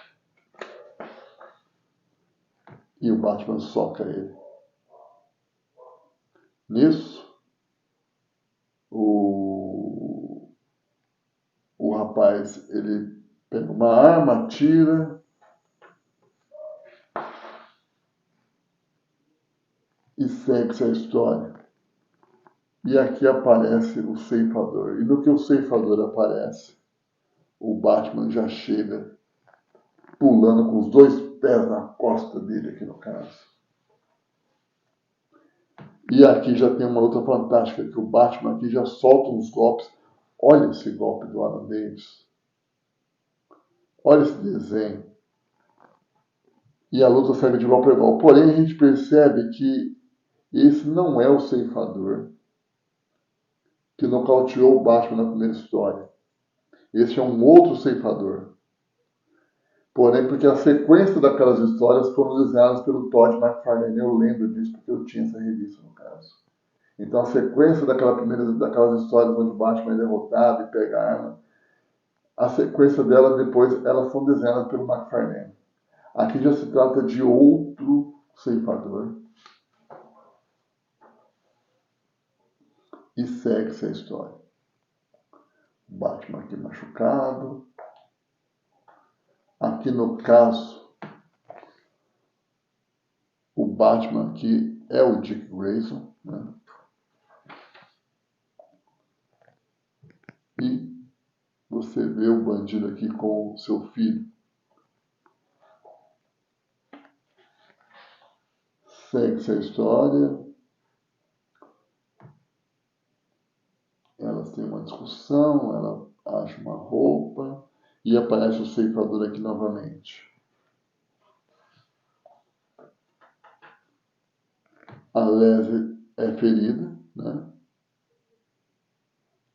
E o Batman soca ele. Nisso, o rapaz, ele pega uma arma, atira e segue-se a história. E aqui aparece o ceifador. E no que o ceifador aparece, o Batman já chega pulando com os dois pés na costa dele, aqui no caso. E aqui já tem uma luta fantástica, que o Batman aqui já solta uns golpes. Olha esse golpe do Alan Davis. Olha esse desenho. E a luta segue de igual para igual. Porém, a gente percebe que esse não é o ceifador que nocauteou o Batman na primeira história. Esse é um outro ceifador. Porém, porque a sequência daquelas histórias foram desenhadas pelo Todd McFarlane. Eu lembro disso porque eu tinha essa revista, no caso. Então, a sequência daquelas histórias onde o Batman é derrotado e pega a arma, a sequência dela depois, elas são desenhadas pelo McFarlane. Aqui já se trata de outro ceifador. E segue-se a história. O Batman aqui machucado. Aqui no caso, o Batman aqui é o Dick Grayson, né? E você vê o bandido aqui com o seu filho. Segue-se a história. Elas têm uma discussão, ela acha uma roupa e aparece o ceifador aqui novamente. A Leslie é ferida, né?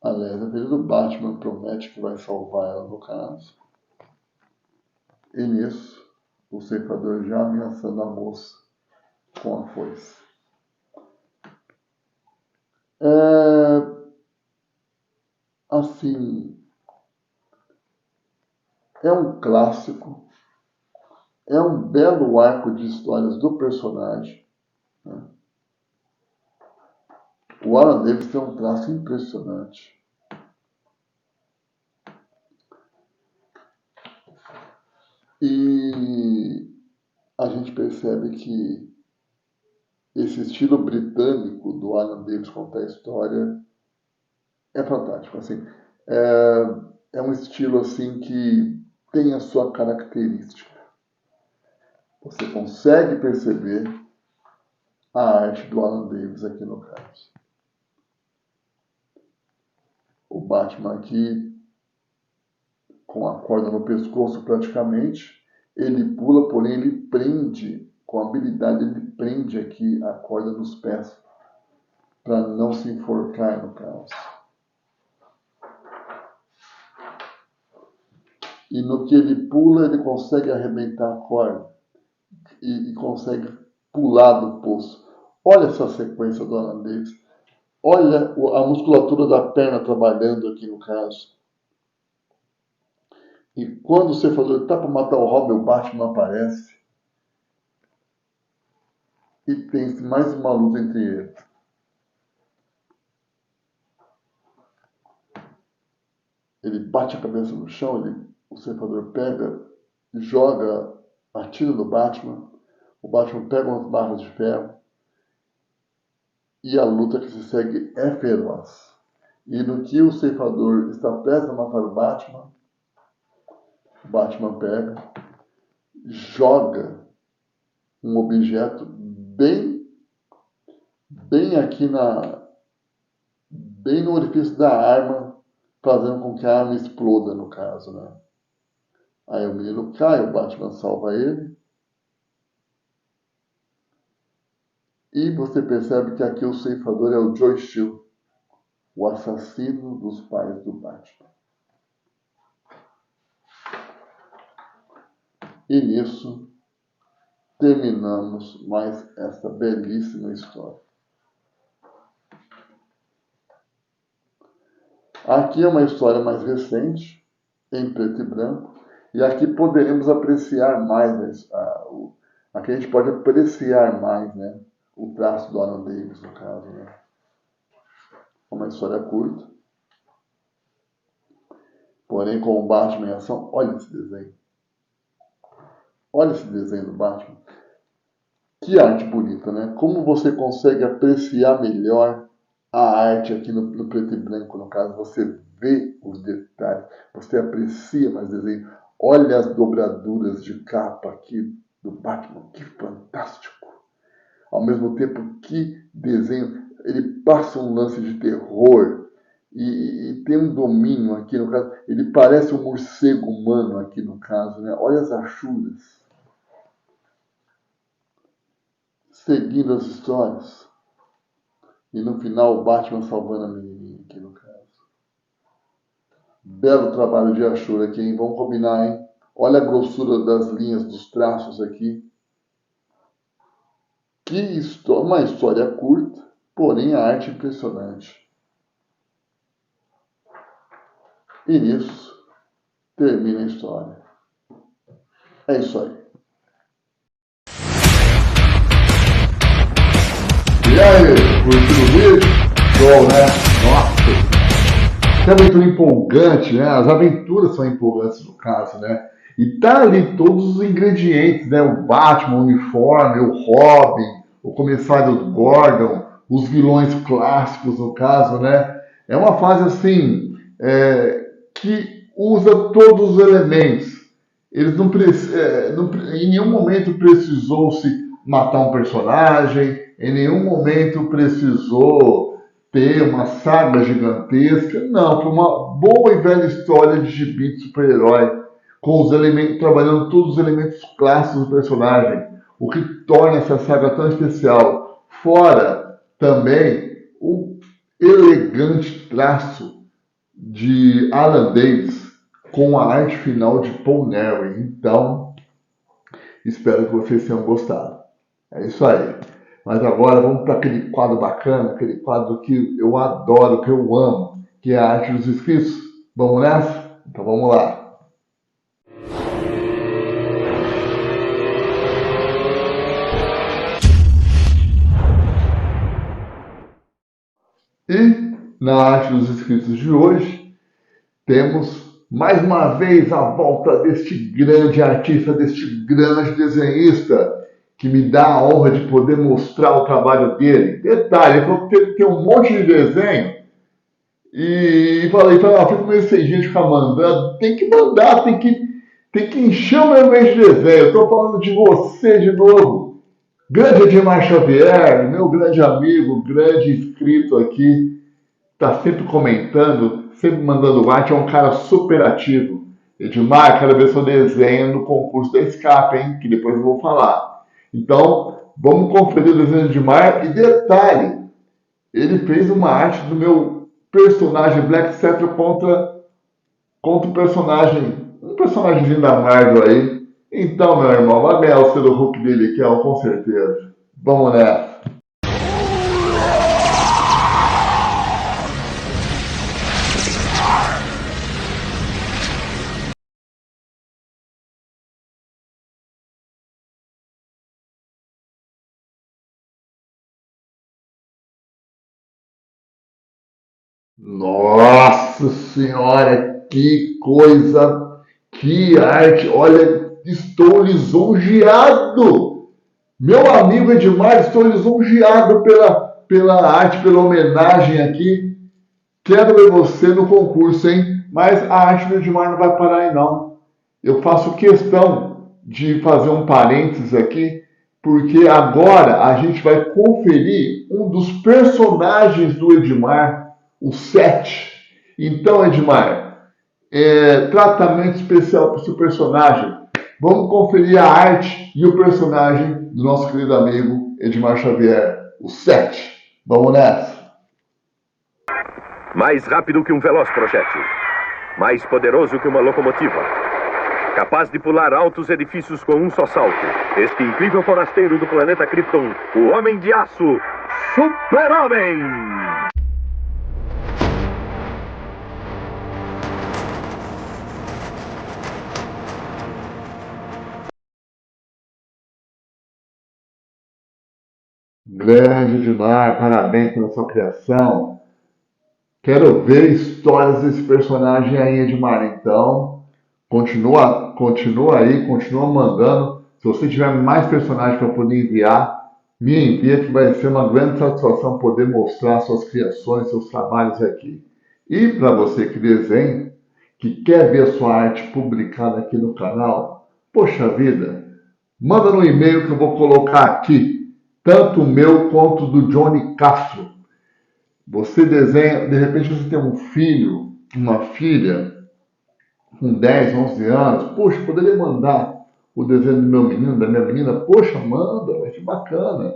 A Leslie é ferida, o Batman promete que vai salvar ela no caso. E nisso, o ceifador já ameaçando a moça com a foice. Assim, é um clássico, é um belo arco de histórias do personagem, né? O Alan Davis tem um traço impressionante. E a gente percebe que esse estilo britânico do Alan Davis contar a história é fantástico. Assim, é um estilo assim que tem a sua característica. Você consegue perceber a arte do Alan Davis aqui no caso. O Batman aqui com a corda no pescoço praticamente, ele pula, porém ele prende, com habilidade ele prende aqui a corda nos pés para não se enforcar no caso. E no que ele pula, ele consegue arrebentar a corda e consegue pular do poço. Olha essa sequência do Alan Davis. Olha a musculatura da perna trabalhando aqui no caso. E quando o ceifador está para matar o Robin, o Batman aparece. E tem mais uma luta entre eles. Ele bate a cabeça no chão, o ceifador pega, joga atira no Batman, o Batman pega umas barras de ferro e a luta que se segue é feroz. E no que o ceifador está prestes a matar o Batman pega, joga um objeto bem aqui bem no orifício da arma, fazendo com que a arma exploda, no caso, né? Aí o menino cai, o Batman salva ele. E você percebe que aqui o ceifador é o Joe Chill, o assassino dos pais do Batman. E nisso terminamos mais esta belíssima história. Aqui é uma história mais recente, em preto e branco, e aqui poderemos apreciar mais, aqui a gente pode apreciar mais, né, o traço do Alan Davis, no caso, né. Uma história curta, porém com o Batman em ação. Olha esse desenho. Olha esse desenho do Batman. Que arte bonita, né? Como você consegue apreciar melhor a arte aqui no preto e branco, no caso, você vê os detalhes, você aprecia mais desenho. Olha as dobraduras de capa aqui do Batman, que fantástico! Ao mesmo tempo, que desenho, ele passa um lance de terror e tem um domínio aqui, no caso, ele parece um morcego humano aqui no caso, né? Olha as achuras. Seguindo as histórias. E no final o Batman salvando a menininha aqui no caso. Belo trabalho de Ashura aqui, hein? Vamos combinar, hein? Olha a grossura das linhas, dos traços aqui. Uma história curta, porém a arte impressionante. E nisso termina a história. É isso aí. E aí, curtiu o vídeo? Show, né? Nossa! Que aventura empolgante, né? As aventuras são empolgantes no caso, né? E tá ali todos os ingredientes, né? O Batman, o uniforme, o Robin, o comissário Gordon, os vilões clássicos no caso, né? É uma fase assim que usa todos os elementos. Eles em nenhum momento precisou-se matar um personagem, em nenhum momento precisou ter uma saga gigantesca. Não, foi uma boa e velha história de gibi de super-herói, com os elementos, trabalhando todos os elementos clássicos do personagem, o que torna essa saga tão especial. Fora também o elegante traço de Alan Davis com a arte final de Paul Neary. Então, espero que vocês tenham gostado. É isso aí. Mas agora vamos para aquele quadro bacana, aquele quadro que eu adoro, que eu amo, que é a arte dos escritos. Vamos nessa? Então vamos lá. E na arte dos escritos de hoje, temos mais uma vez a volta deste grande artista, deste grande desenhista, que me dá a honra de poder mostrar o trabalho dele. Detalhe, ele falou que tem um monte de desenho e falei, fico meio sem gente ficar mandando. Tem que mandar, tem que encher o meu mês de desenho. Eu estou falando de você de novo. Grande Edmar Xavier, meu grande amigo, grande inscrito aqui, está sempre comentando, sempre mandando arte, é um cara super ativo. Edmar, quero ver seu desenho no concurso da Escape, hein? Que depois eu vou falar. Então, vamos conferir o desenho de Edmar. E detalhe, ele fez uma arte do meu personagem Black Scepter contra um personagemzinho da Marvel aí. Então, meu irmão, vai ganhar o selo Hulk dele, que é com certeza. Vamos nessa. Nossa senhora, que coisa, que arte! Olha, estou lisonjeado. Meu amigo Edmar, estou lisonjeado pela arte, pela homenagem aqui. Quero ver você no concurso, hein? Mas a arte do Edmar não vai parar aí, não. Eu faço questão de fazer um parênteses aqui, porque agora a gente vai conferir um dos personagens do Edmar, o 7. Então, Edmar, tratamento especial para o seu personagem. Vamos conferir a arte e o personagem do nosso querido amigo Edmar Xavier, o 7. Vamos nessa. Mais rápido que um veloz projétil. Mais poderoso que uma locomotiva. Capaz de pular altos edifícios com um só salto. Este incrível forasteiro do planeta Krypton, o Homem de Aço, Super-Homem! Grande Edmar, parabéns pela sua criação. Quero ver histórias desse personagem aí, Edmar. Então, continua aí, continua mandando. Se você tiver mais personagens para poder enviar, me envia que vai ser uma grande satisfação poder mostrar suas criações, seus trabalhos aqui. E para você que desenha, que quer ver a sua arte publicada aqui no canal, poxa vida, manda no e-mail que eu vou colocar aqui, tanto o meu quanto do Johnny Castro. Você desenha, de repente você tem um filho, uma filha, com 10, 11 anos, poxa, poderia mandar o desenho do meu menino, da minha menina? Poxa, manda, vai ser bacana.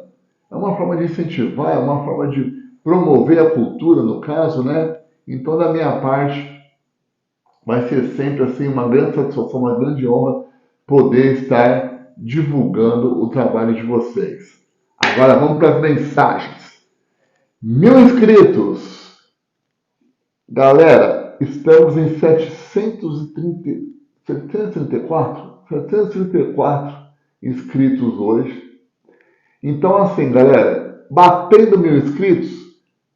É uma forma de incentivar, é uma forma de promover a cultura, no caso, né? Então, da minha parte, vai ser sempre assim uma grande satisfação, uma grande honra poder estar divulgando o trabalho de vocês. Agora vamos para as mensagens. 1000 inscritos! Galera, estamos em 734 inscritos hoje. Então, assim, galera, batendo 1000 inscritos,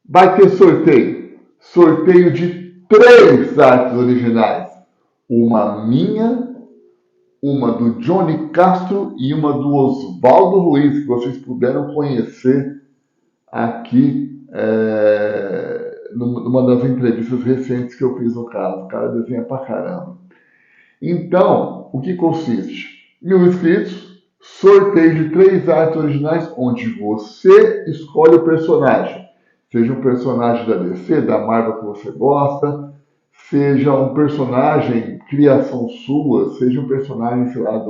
vai ter sorteio. Sorteio de 3 artes originais. Uma minha, uma do Johnny Castro e uma do Oswaldo Ruiz, que vocês puderam conhecer aqui numa das entrevistas recentes que eu fiz no caso. O cara desenha pra caramba. Então, o que consiste? 1000 inscritos, sorteio de 3 artes originais, onde você escolhe o personagem. Seja um personagem da DC, da Marvel que você gosta, seja um personagem criação sua, seja um personagem, sei lá,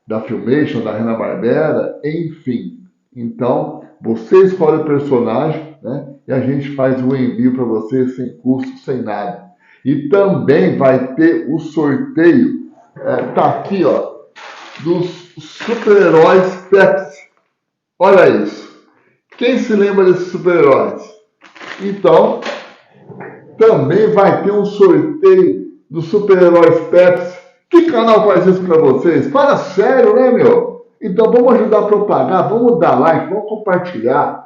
da Filmation, da Hanna-Barbera, enfim. Então, você escolhe o personagem, né? E a gente faz o envio para você sem custo, sem nada. E também vai ter o sorteio, tá aqui, ó, dos super-heróis Pepsi. Olha isso. Quem se lembra desses super-heróis? Então, também vai ter um sorteio dos super-heróis Pepsi. Que canal faz isso para vocês? Fala sério, né, meu? Então vamos ajudar a propagar, vamos dar like, vamos compartilhar.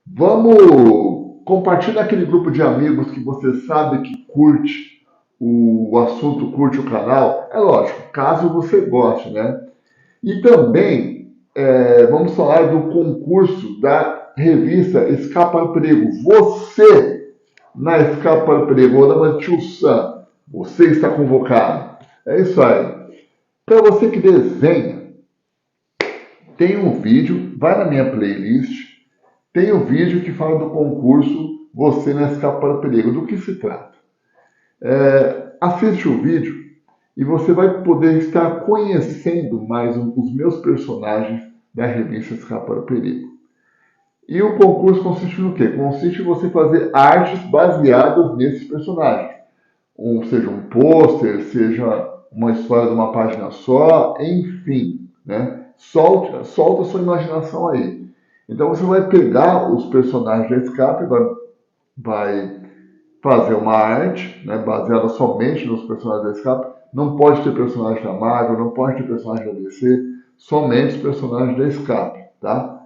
Vamos compartilhar naquele grupo de amigos que você sabe que curte o assunto, curte o canal. É lógico, caso você goste, né? E também vamos falar do concurso da revista Escapa ao Perigo. Você, na Escapa ao Perigo, ou da Tio Sam, você está convocado. É isso aí. Para você que desenha, tem um vídeo, vai na minha playlist, tem um vídeo que fala do concurso Você na Escapa ao Perigo. Do que se trata? Assiste o vídeo e você vai poder estar conhecendo mais os meus personagens da revista Escapa ao Perigo. E o concurso consiste no quê? Consiste em você fazer artes baseadas nesses personagens. Seja um pôster, seja uma história de uma página só, enfim, né? Solta a sua imaginação aí. Então você vai pegar os personagens da Escape, vai fazer uma arte, né, baseada somente nos personagens da Escape. Não pode ter personagem da Marvel, não pode ter personagem da DC, somente os personagens da Escape, tá?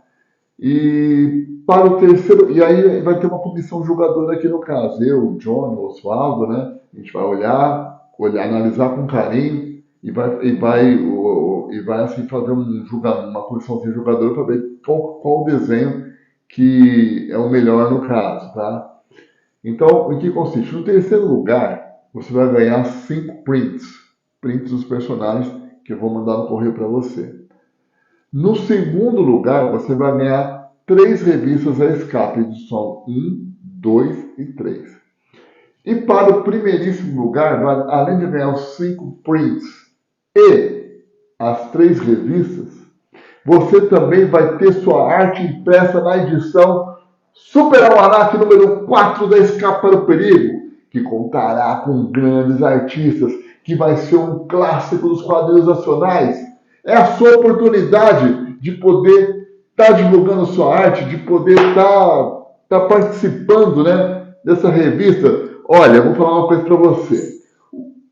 E para o terceiro, e aí vai ter uma comissão julgadora aqui no caso, eu, o John, o Oswaldo, né? A gente vai olhar, analisar com carinho e vai e vai assim fazer uma posição de jogador para ver qual desenho que é o melhor no caso, tá? Então, em que consiste? No terceiro lugar, você vai ganhar 5 prints dos personagens que eu vou mandar no correio para você. No segundo lugar, você vai ganhar 3 revistas a escape, edição 1, 2 e 3. E para o primeiríssimo lugar, além de ganhar os 5 prints e as 3 revistas, você também vai ter sua arte impressa na edição Super Almanac número 4 da Escape para o Perigo, que contará com grandes artistas, que vai ser um clássico dos quadrinhos nacionais. É a sua oportunidade de poder estar divulgando sua arte, de poder estar participando, né, dessa revista. Olha, eu vou falar uma coisa para você.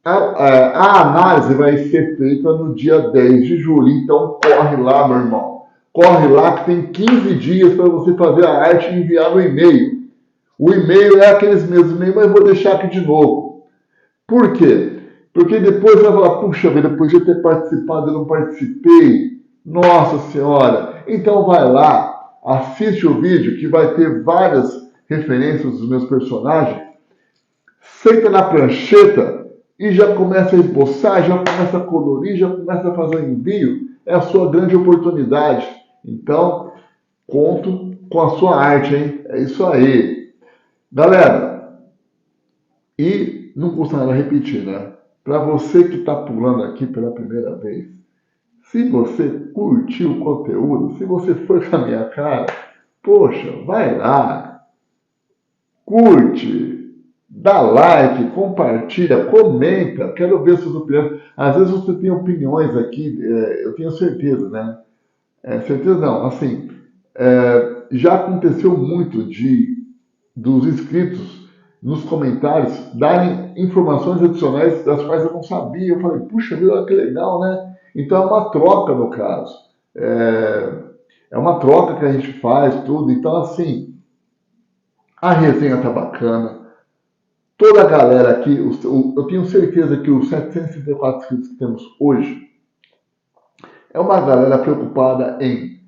A análise vai ser feita no dia 10 de julho, então corre lá, meu irmão. Corre lá que tem 15 dias para você fazer a arte e enviar no e-mail. O e-mail é aqueles mesmos e-mails, mas eu vou deixar aqui de novo. Por quê? Porque depois vai falar, puxa vida, podia ter participado, eu não participei. Nossa Senhora! Então vai lá, assiste o vídeo que vai ter várias referências dos meus personagens. Senta na prancheta e já começa a esboçar, já começa a colorir, já começa a fazer o envio. É a sua grande oportunidade. Então, conto com a sua arte, hein? É isso aí. Galera, e não custa nada repetir, né? Para você que está pulando aqui pela primeira vez, se você curtiu o conteúdo, se você foi com a minha cara, poxa, vai lá, curte, dá like, compartilha, comenta, quero ver suas opiniões. Às vezes você tem opiniões aqui, eu tenho certeza, né? Certeza não, assim, já aconteceu muito dos inscritos nos comentários darem informações adicionais das quais eu não sabia. Eu falei, puxa vida, que legal, né? Então é uma troca no caso. É uma troca que a gente faz, tudo. Então, assim, a resenha tá bacana. Toda a galera aqui, eu tenho certeza que os 764 inscritos que temos hoje é uma galera preocupada em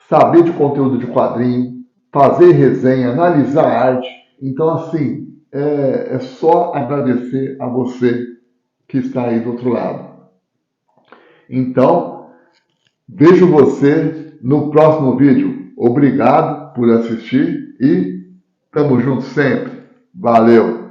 saber de conteúdo de quadrinho, fazer resenha, analisar arte. Então, assim, é só agradecer a você que está aí do outro lado. Então, vejo você no próximo vídeo. Obrigado por assistir e tamo junto sempre. Valeu!